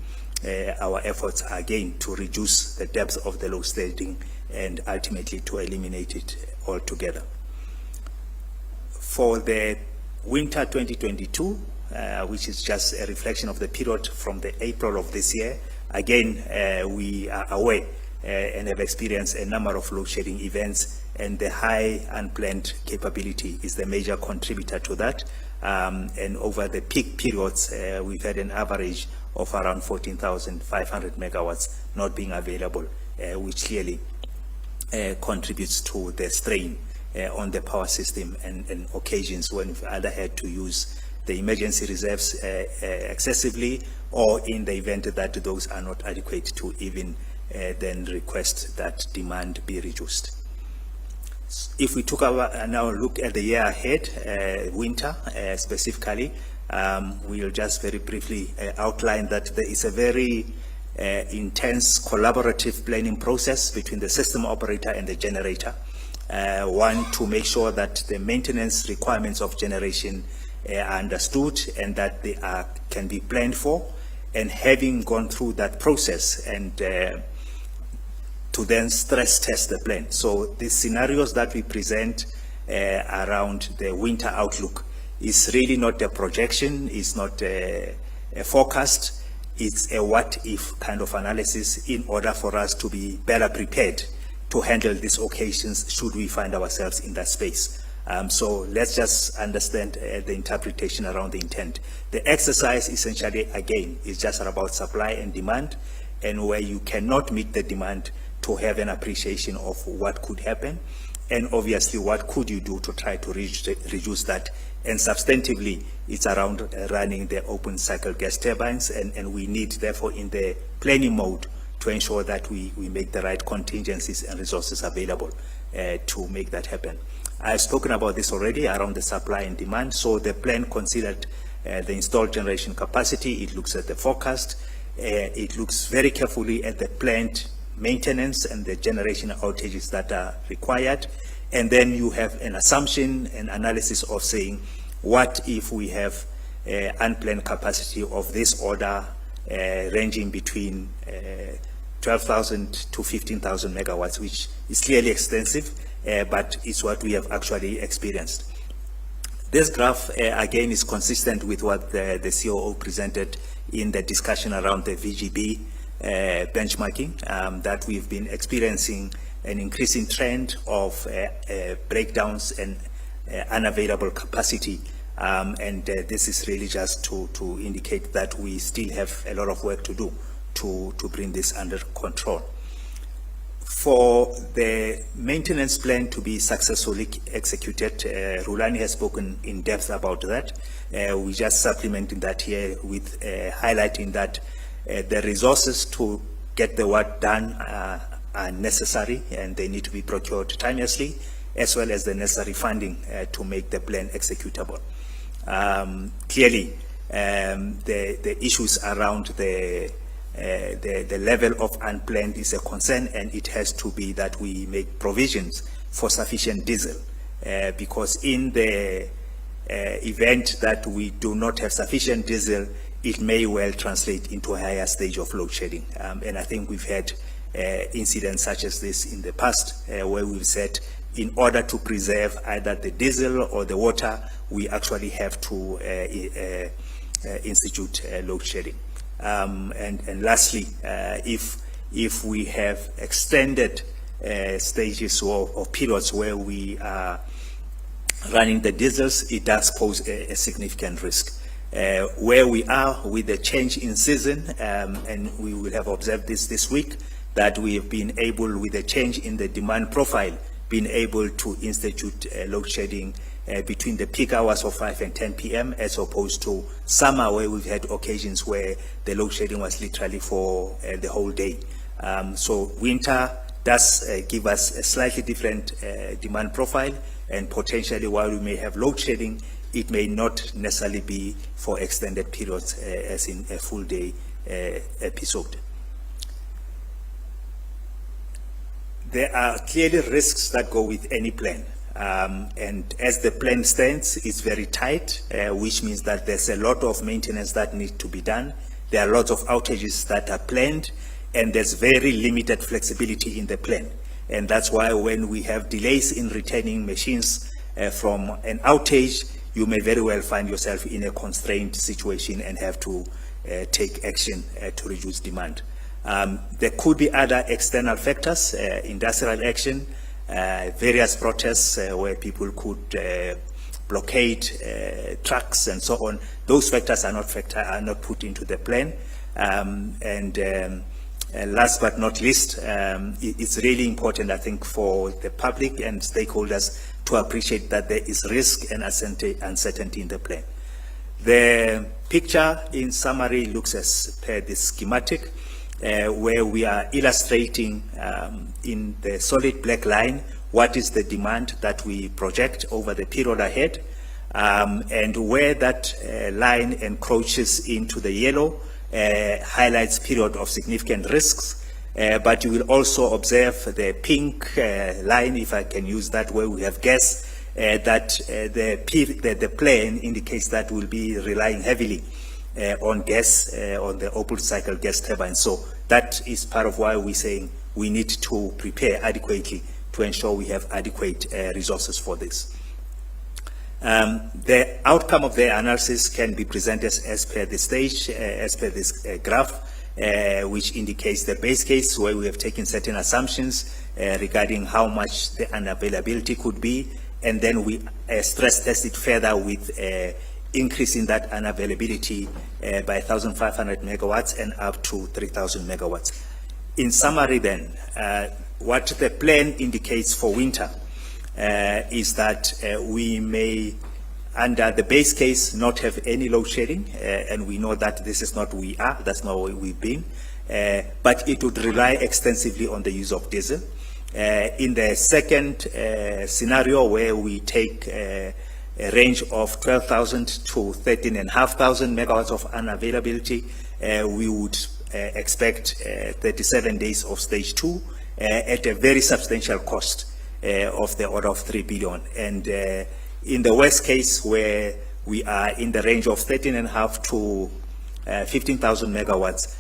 our efforts are again to reduce the depth of the load shedding and ultimately to eliminate it altogether. For the winter 2022, which is just a reflection of the period from the April of this year, again, we are aware and have experienced a number of load shedding events, and the high unplanned capability is the major contributor to that. And over the peak periods, we've had an average of around 14,500 megawatts not being available, which clearly contributes to the strain on the power system, and occasions when we've either had to use the emergency reserves excessively, or in the event that those are not adequate, to even then request that demand be reduced. If we took now look at the year ahead, winter specifically, we'll just very briefly outline that there is a very intense collaborative planning process between the system operator and the generator. One, to make sure that the maintenance requirements of generation are understood and that they can be planned for, and having gone through that process, and to then stress test the plan. So the scenarios that we present around the winter outlook is really not a projection, it's not a forecast, it's a what-if kind of analysis in order for us to be better prepared to handle these occasions should we find ourselves in that space. So let's just understand the interpretation around the intent. The exercise essentially, again, is just about supply and demand, and where you cannot meet the demand, to have an appreciation of what could happen, and obviously what could you do to try to reduce that. And substantively, it's around running the open cycle gas turbines, and we need, therefore, in the planning mode, to ensure that we make the right contingencies and resources available to make that happen. I've spoken about this already around the supply and demand. So the plan considered the installed generation capacity, it looks at the forecast, it looks very carefully at the planned maintenance and the generation outages that are required, and then you have an assumption and analysis of saying, what if we have unplanned capacity of this order ranging between 12,000 to 15,000 megawatts, which is clearly extensive, but it's what we have actually experienced. This graph, again, is consistent with what the COO presented in the discussion around the VGB benchmarking, that we've been experiencing an increasing trend of breakdowns and unavailable capacity. And this is really just to indicate that we still have a lot of work to do to bring this under control. For the maintenance plan to be successfully executed, Rulani has spoken in depth about that. We just supplementing that here with highlighting that the resources to get the work done are necessary and they need to be procured timeously, as well as the necessary funding to make the plan executable. Clearly, the issues around the level of unplanned is a concern, and it has to be that we make provisions for sufficient diesel, because in the event that we do not have sufficient diesel, it may well translate into a higher stage of load shedding. And I think we've had incidents such as this in the past, where we've said in order to preserve either the diesel or the water, we actually have to institute load shedding. And lastly, if we have extended stages or periods where we are running the diesels, it does pose a significant risk. Where we are with the change in season, and we will have observed this week, that we have been able, with the change in the demand profile, been able to institute load shedding between the peak hours of 5 and 10 p.m. as opposed to summer, where we've had occasions where the load shedding was literally for the whole day. So winter does give us a slightly different demand profile, and potentially while we may have load shedding, it may not necessarily be for extended periods as in a full day episode. There are clearly risks that go with any plan. And as the plan stands, it's very tight, which means that there's a lot of maintenance that needs to be done. There are lots of outages that are planned, and there's very limited flexibility in the plan. And that's why when we have delays in returning machines from an outage, you may very well find yourself in a constrained situation and have to take action to reduce demand. There could be other external factors, industrial action, various protests where people could blockade trucks and so on. Those factors are not put into the plan. Last but not least, it's really important, I think, for the public and stakeholders to appreciate that there is risk and uncertainty in the plan. The picture in summary looks as per this schematic, where we are illustrating in the solid black line what is the demand that we project over the period ahead, and where that line encroaches into the yellow highlights period of significant risks. But you will also observe the pink line, if I can use that, where we have gas, that the plan indicates that we'll be relying heavily on gas, on the open cycle gas turbines. So that is part of why we're saying we need to prepare adequately to ensure we have adequate resources for this. The outcome of the analysis can be presented as per the stage, as per this graph, which indicates the base case, where we have taken certain assumptions regarding how much the unavailability could be, and then we stress test it further with increasing that unavailability by 1,500 megawatts and up to 3,000 megawatts. In summary then, what the plan indicates for winter is that we may, under the base case, not have any load shedding, and we know that this is not we are, that's not where we've been, but it would rely extensively on the use of diesel. In the second scenario, where we take a range of 12,000 to 13,500 megawatts of unavailability, we would expect 37 days of stage 2 at a very substantial cost of the order of 3 billion. And in the worst case, where we are in the range of 13,500 to 15,000 megawatts,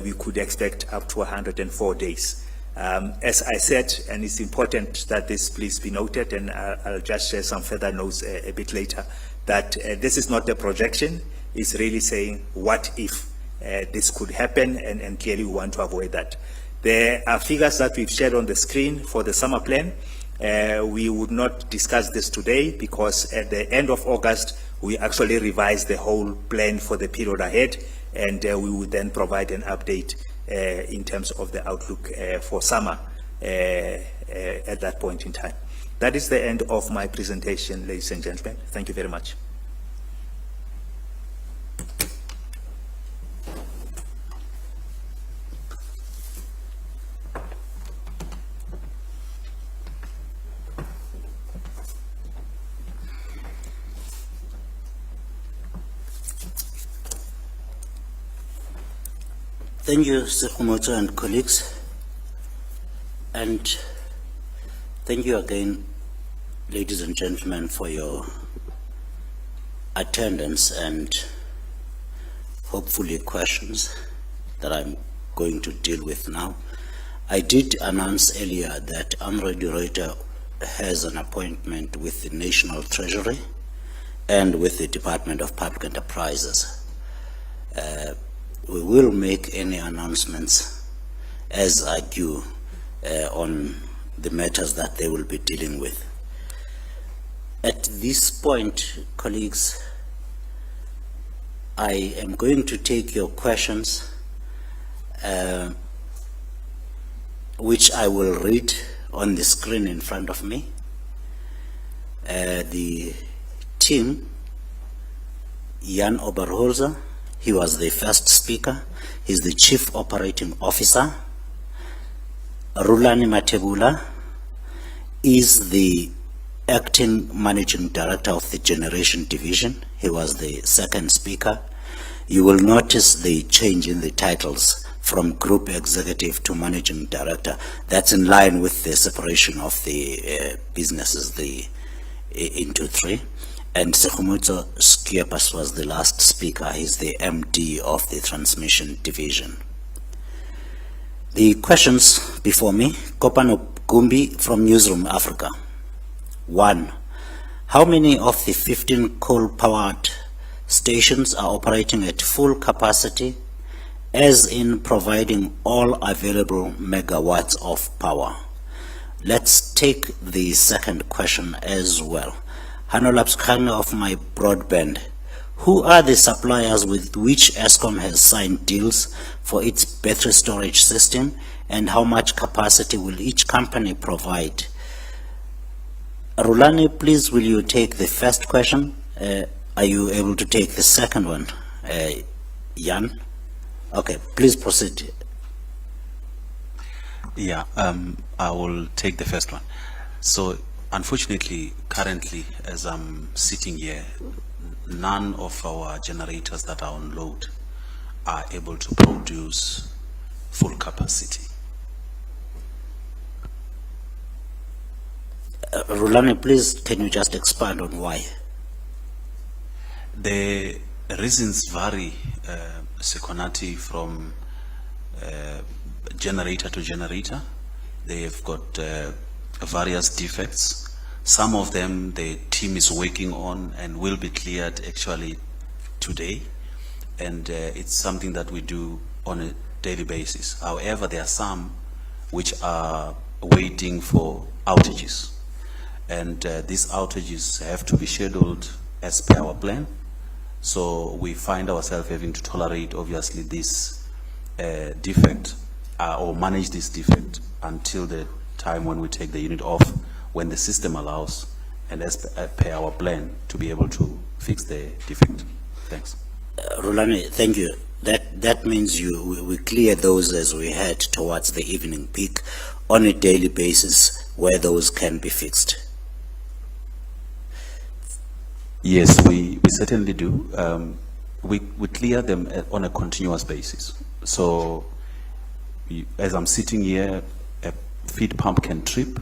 we could expect up to 104 days. As I said, and it's important that this please be noted, and I'll just share some further notes a bit later, that this is not a projection. It's really saying what if this could happen, and clearly we want to avoid that. There are figures that we've shared on the screen for the summer plan. We would not discuss this today because at the end of August, we actually revised the whole plan for the period ahead, and we would then provide an update in terms of the outlook for summer. at that point in time. That is the end of my presentation, ladies and gentlemen. Thank you very much. Thank you, Sekhumoto and colleagues. And thank you again, ladies and gentlemen, for your attendance and hopefully questions that I'm going to deal with now. I did announce earlier that Amre de Ruyter has an appointment with the National Treasury and with the Department of Public Enterprises. We will make any announcements as I do on the matters that they will be dealing with. At this point, colleagues, I am going to take your questions, which I will read on the screen in front of me. The team, Jan Oberholzer, he was the first speaker. He's the Chief Operating Officer. Rulani Matebula is the Acting Managing Director of the Generation Division. He was the second speaker. You will notice the change in the titles from Group Executive to Managing Director. That's in line with the separation of the businesses into three. And Sekhumoto Skiepas was the last speaker. He's the MD of the Transmission Division. The questions before me, Kopano Gumbi from Newsroom Africa. 1. How many of the 15 coal-powered stations are operating at full capacity, as in providing all available megawatts of power? Let's take the second question as well. Hanolapskhan of my broadband. Who are the suppliers with which Eskom has signed deals for its battery storage system, and how much capacity will each company provide? Rulani, please, will you take the first question? Are you able to take the second one? Jan? Okay, please proceed. Yeah, I will take the first one. So, unfortunately, currently, as I'm sitting here, none of our generators that are on load are able to produce full capacity. Rulani, please, can you just expand on why? The reasons vary, Sekonati, from generator to generator. They've got various defects. Some of them the team is working on and will be cleared actually today, and it's something that we do on a daily basis. However, there are some which are waiting for outages, and these outages have to be scheduled as per our plan. So we find ourselves having to tolerate, obviously, this defect or manage this defect until the time when we take the unit off, when the system allows, and as per our plan, to be able to fix the defect. Thanks. Rulani, thank you. That means we clear those as we head towards the evening peak on a daily basis where those can be fixed. Yes, we certainly do. We clear them on a continuous basis. So as I'm sitting here, a feed pump can trip,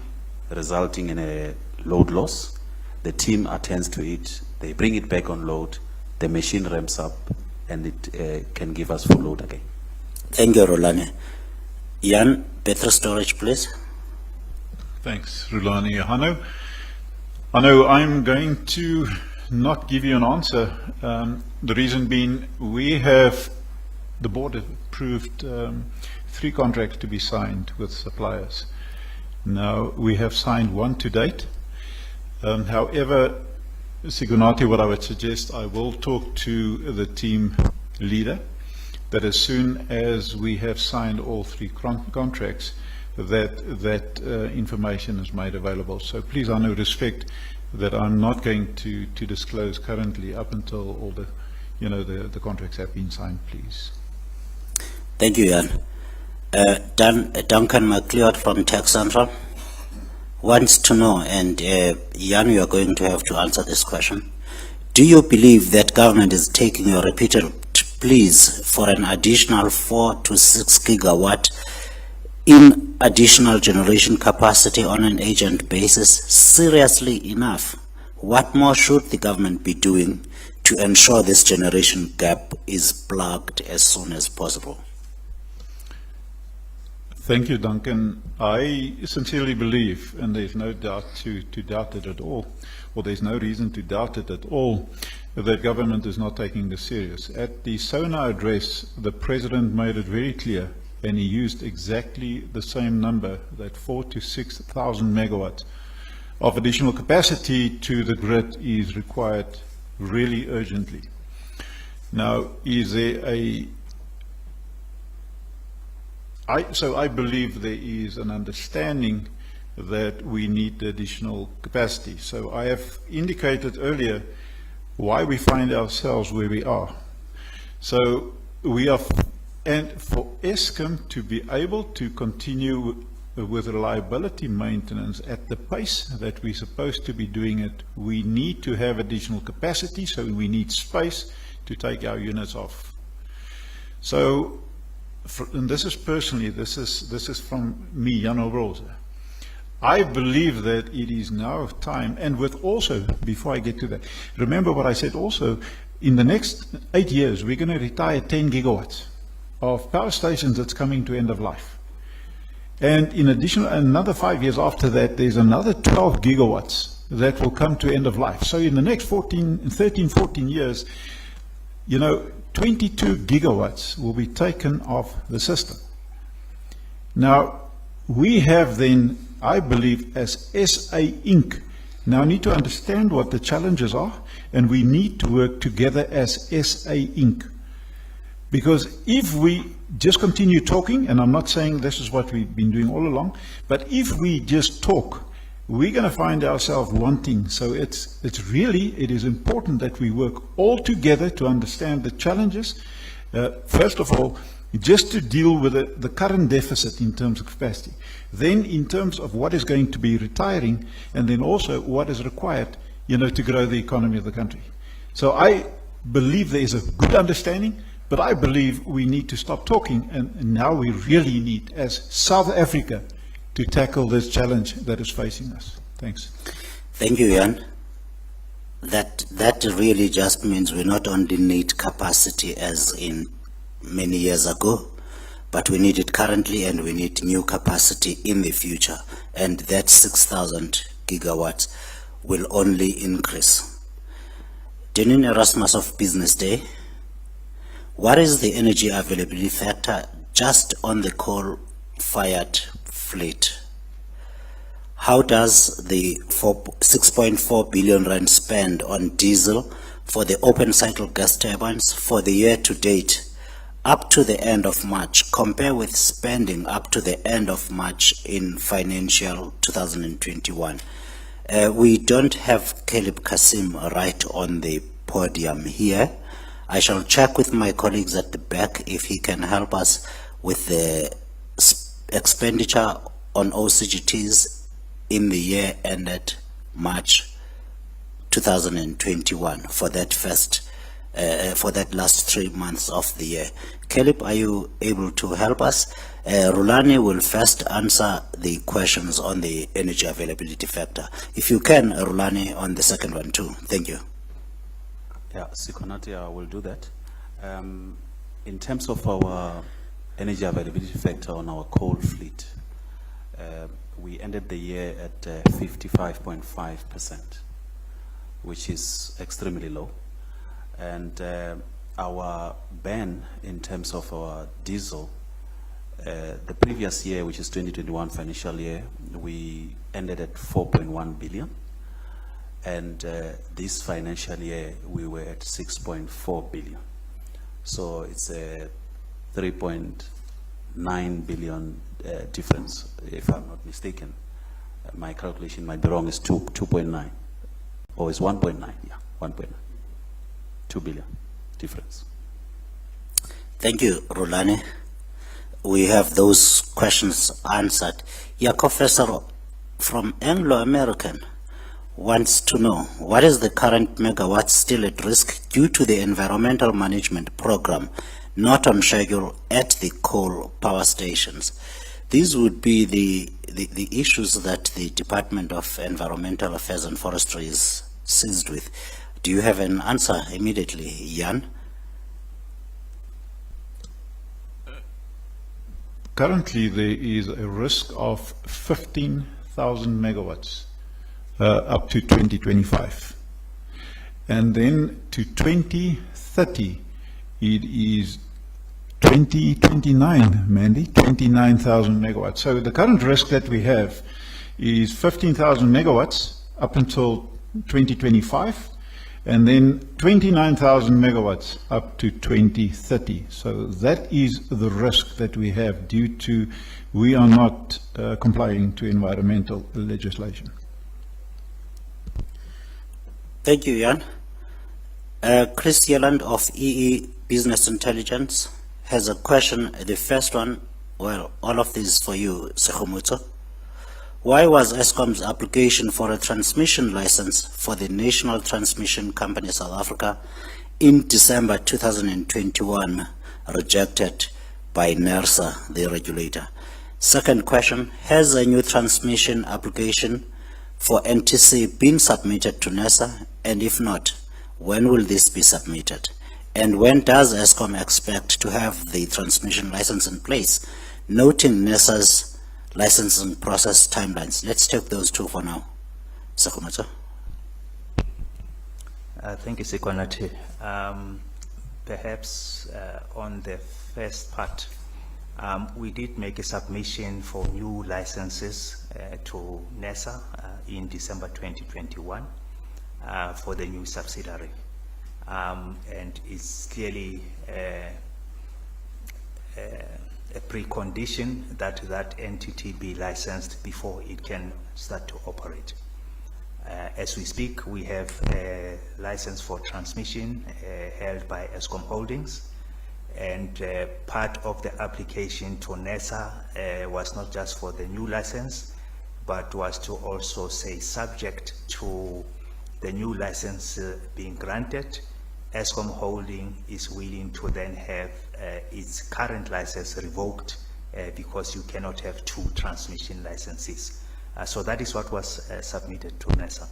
resulting in a load loss. The team attends to it, they bring it back on load, the machine ramps up, and it can give us full load again. Thank you, Rulani. Jan, battery storage, please. Thanks, Rulani. Hanno, I'm going to not give you an answer. The reason being, the board approved 3 contracts to be signed with suppliers. Now, we have signed 1 to date. However, Sigunati, what I would suggest, I will talk to the team leader that as soon as we have signed all three contracts, that information is made available. So please, I know, respect that I'm not going to disclose currently up until all the, the contracts have been signed, please. Thank you, Jan. Duncan McLeod from Tech Central wants to know, and Jan, you are going to have to answer this question. Do you believe that government is taking your repeated pleas for an additional 4 to 6 gigawatt in additional generation capacity on an agent basis seriously enough? What more should the government be doing to ensure this generation gap is plugged as soon as possible? Thank you, Duncan. I sincerely believe, and there's no doubt to doubt it at all, or there's no reason to doubt it at all, that government is not taking this serious. At the SONA address, the President made it very clear, and he used exactly the same number, that 4,000 to 6,000 megawatts of additional capacity to the grid is required really urgently. Now, is there so I believe there is an understanding that we need the additional capacity. So I have indicated earlier why we find ourselves where we are. So we are, and for Eskom to be able to continue with reliability maintenance at the pace that we're supposed to be doing it, we need to have additional capacity, so we need space to take our units off. So, and this is personally, this is from me, Jan Obrose. I believe that it is now time, and with also, before I get to that, remember what I said also, in the next 8 years, we're going to retire 10 gigawatts of power stations that's coming to end of life. And in addition, another 5 years after that, there's another 12 gigawatts that will come to end of life. So in the next 13, 14 years, 22 gigawatts will be taken off the system. Now, we have then, I believe, as SA Inc., now need to understand what the challenges are, and we need to work together as SA Inc. Because if we just continue talking, and I'm not saying this is what we've been doing all along, but if we just talk, we're going to find ourselves wanting. So it is important that we work all together to understand the challenges. First of all, just to deal with the current deficit in terms of capacity. Then in terms of what is going to be retiring, and then also what is required, to grow the economy of the country. So I believe there is a good understanding, but I believe we need to stop talking, and now we really need, as South Africa, to tackle this challenge that is facing us. Thanks. Thank you, Jan. That really just means we not only need capacity as in many years ago, but we need it currently, and we need new capacity in the future. And that 6,000 gigawatts will only increase. Denin Erasmus of Business Day, what is the energy availability factor just on the coal-fired fleet? How does the 6.4 billion rand spend on diesel for the open cycle gas turbines for the year to date up to the end of March compare with spending up to the end of March in financial 2021? We don't have Caleb Kasim right on the podium here. I shall check with my colleagues at the back if he can help us with the expenditure on OCGTs in the year ended March 2021 for that for that last 3 months of the year. Caleb, are you able to help us? Rulani will first answer the questions on the energy availability factor. If you can, Rulani, on the second one too. Thank you. Yeah, Sikonati, I will do that. In terms of our energy availability factor on our coal fleet, we ended the year at 55.5%, which is extremely low. And our ban in terms of our diesel, the previous year, which is 2021 financial year, we ended at 4.1 billion. And this financial year, we were at 6.4 billion. So it's a 3.9 billion difference, if I'm not mistaken. My calculation might be wrong, it's 2.9, or it's 1.9, yeah, 1.9. 2 billion difference. Thank you, Rulani. We have those questions answered. Yeah, Professor from Anglo-American wants to know, what is the current megawatts still at risk due to the environmental management program not on schedule at the coal power stations? These would be the issues that the Department of Environmental Affairs and Forestry is seized with. Do you have an answer immediately, Jan? Currently, there is a risk of 15,000 megawatts up to 2025. And then to 2030, it is 2029, Mandy, 29,000 megawatts. So the current risk that we have is 15,000 megawatts up until 2025, and then 29,000 megawatts up to 2030. So that is the risk that we have due to we are not complying to environmental legislation. Thank you, Jan. Chris Yelland of EE Business Intelligence has a question. The first one, well, all of these for you, Sekhomutsho. Why was Eskom's application for a transmission license for the National Transmission Company South Africa in December 2021 rejected by NERSA, the regulator? Second question, has a new transmission application for NTC been submitted to NERSA? And if not, when will this be submitted? And when does Eskom expect to have the transmission license in place, noting NERSA's licensing process timelines? Let's take those two for now. Sekhomutsho. Thank you, Sekwanati. Perhaps on the first part, we did make a submission for new licenses to NERSA in December 2021 for the new subsidiary. And it's clearly a precondition that that entity be licensed before it can start to operate. As we speak, we have a license for transmission held by Eskom Holdings, and part of the application to NERSA was not just for the new license, but was to also say, subject to the new license being granted, Eskom Holding is willing to then have its current license revoked because you cannot have two transmission licenses. So that is what was submitted to NERSA.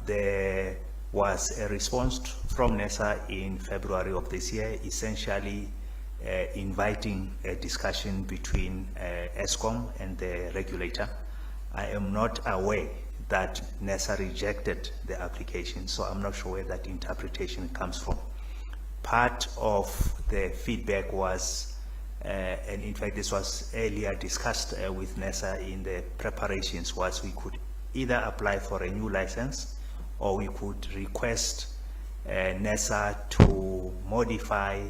There was a response from NERSA in February of this year, essentially inviting a discussion between Eskom and the regulator. I am not aware that NERSA rejected the application, so I'm not sure where that interpretation comes from. Part of the feedback was, and in fact this was earlier discussed with NERSA in the preparations, was we could either apply for a new license or we could request NERSA to modify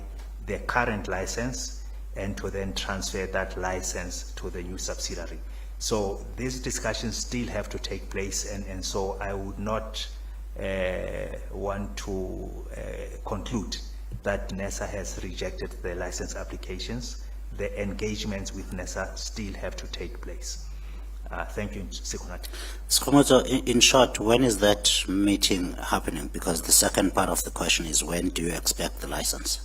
the current license and to then transfer that license to the new subsidiary. So these discussions still have to take place, and so I would not want to conclude that NERSA has rejected the license applications. The engagements with NERSA still have to take place. Thank you, Sekwanati. Sekhomutsho, in short, when is that meeting happening? Because the second part of the question is, when do you expect the license?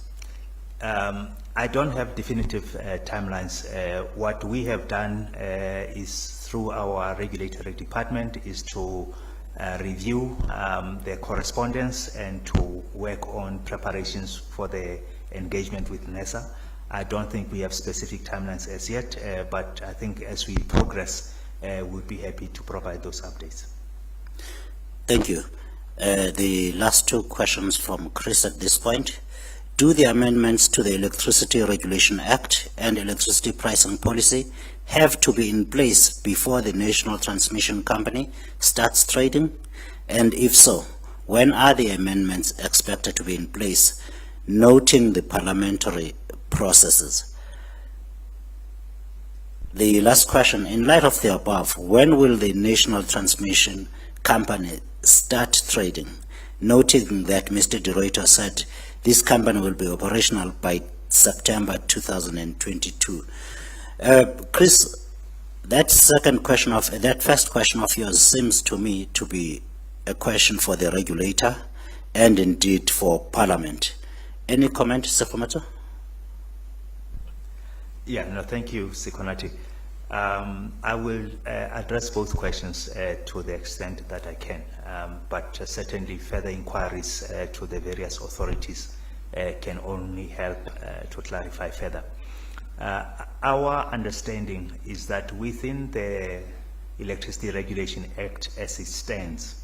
I don't have definitive timelines. What we have done is, through our regulatory department, is to review the correspondence and to work on preparations for the engagement with NERSA. I don't think we have specific timelines as yet, but I think as we progress, we'll be happy to provide those updates. Thank you. The last two questions from Chris at this point. Do the amendments to the Electricity Regulation Act and Electricity Pricing Policy have to be in place before the National Transmission Company starts trading? And if so, when are the amendments expected to be in place, noting the parliamentary processes. The last question, in light of the above, when will the National Transmission Company start trading? Noting that Mr. De Ruyter said this company will be operational by September 2022. Chris, that first question of yours seems to me to be a question for the regulator and indeed for Parliament. Any comment, Sekomato? Yeah, no, thank you, Sikonati. I will address both questions to the extent that I can, but certainly further inquiries to the various authorities can only help to clarify further. Our understanding is that within the Electricity Regulation Act as it stands,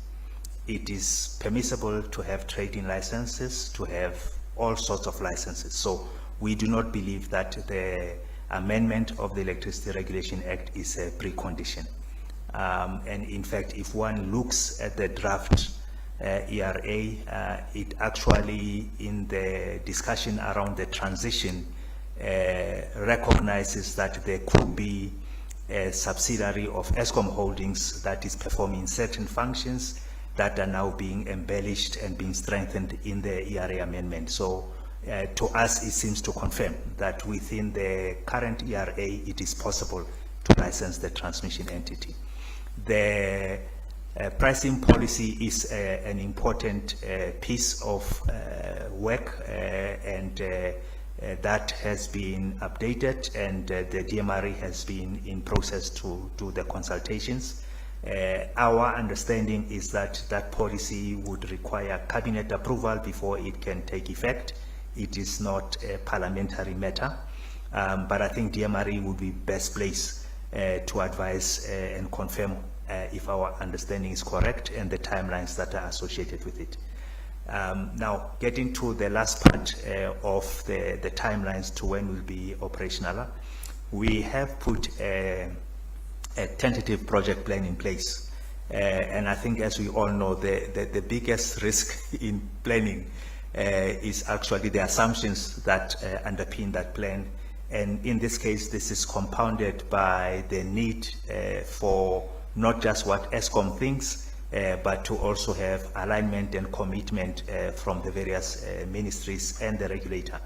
it is permissible to have trading licenses, to have all sorts of licenses. So we do not believe that the amendment of the Electricity Regulation Act is a precondition. And in fact, if one looks at the draft ERA, it actually, in the discussion around the transition, recognizes that there could be a subsidiary of Eskom Holdings that is performing certain functions that are now being embellished and being strengthened in the ERA amendment. So to us, it seems to confirm that within the current ERA, it is possible to license the transmission entity. The pricing policy is an important piece of work, and that has been updated, and the DMRE has been in process to do the consultations. Our understanding is that that policy would require cabinet approval before it can take effect. It is not a parliamentary matter, but I think DMRE would be best placed to advise and confirm if our understanding is correct and the timelines that are associated with it. Now, getting to the last part of the timelines to when we'll be operational, we have put a tentative project plan in place. And I think, as we all know, the biggest risk in planning is actually the assumptions that underpin that plan. And in this case, this is compounded by the need for not just what Eskom thinks, but to also have alignment and commitment from the various ministries and the regulator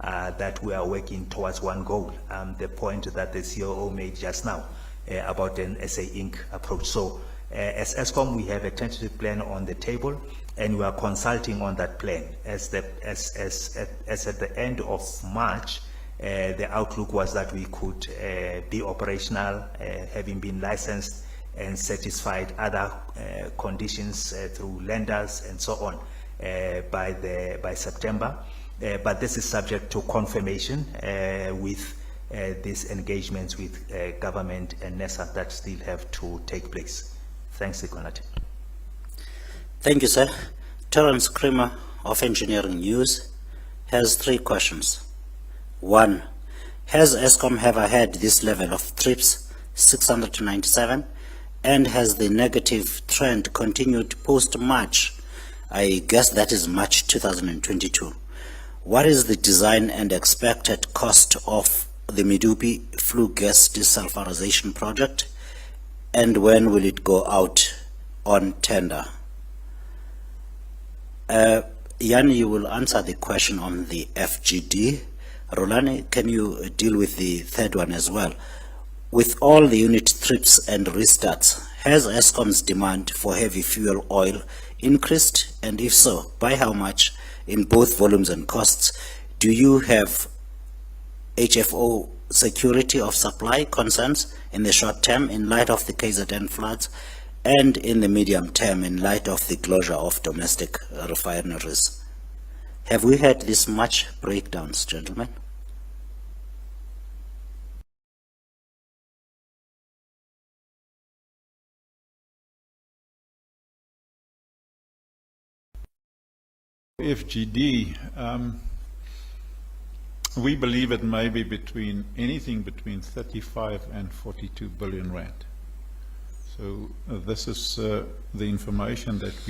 that we are working towards one goal, the point that the COO made just now about an SA Inc. approach. So as Eskom, we have a tentative plan on the table, and we are consulting on that plan. As at the end of March, the outlook was that we could be operational, having been licensed and satisfied other conditions through lenders and so on by September. But this is subject to confirmation with these engagements with government and NESA that still have to take place. Thanks, Sikonati. Thank you, sir. Terence Creamer of Engineering News has 3 questions. 1. Has Eskom ever had this level of trips, 697, and has the negative trend continued post-March? I guess that is March 2022. What is the design and expected cost of the Medupi flue gas desulfurization project, and when will it go out on tender? Jan, you will answer the question on the FGD. Rolani, can you deal with the third one as well? With all the unit trips and restarts, has Eskom's demand for heavy fuel oil increased? And if so, by how much in both volumes and costs? Do you have HFO security of supply concerns in the short term in light of the KZN floods, and in the medium term in light of the closure of domestic refineries? Have we had this much breakdowns, gentlemen? FGD, we believe it may be anything between 35 and 42 billion rand. So this is the information that we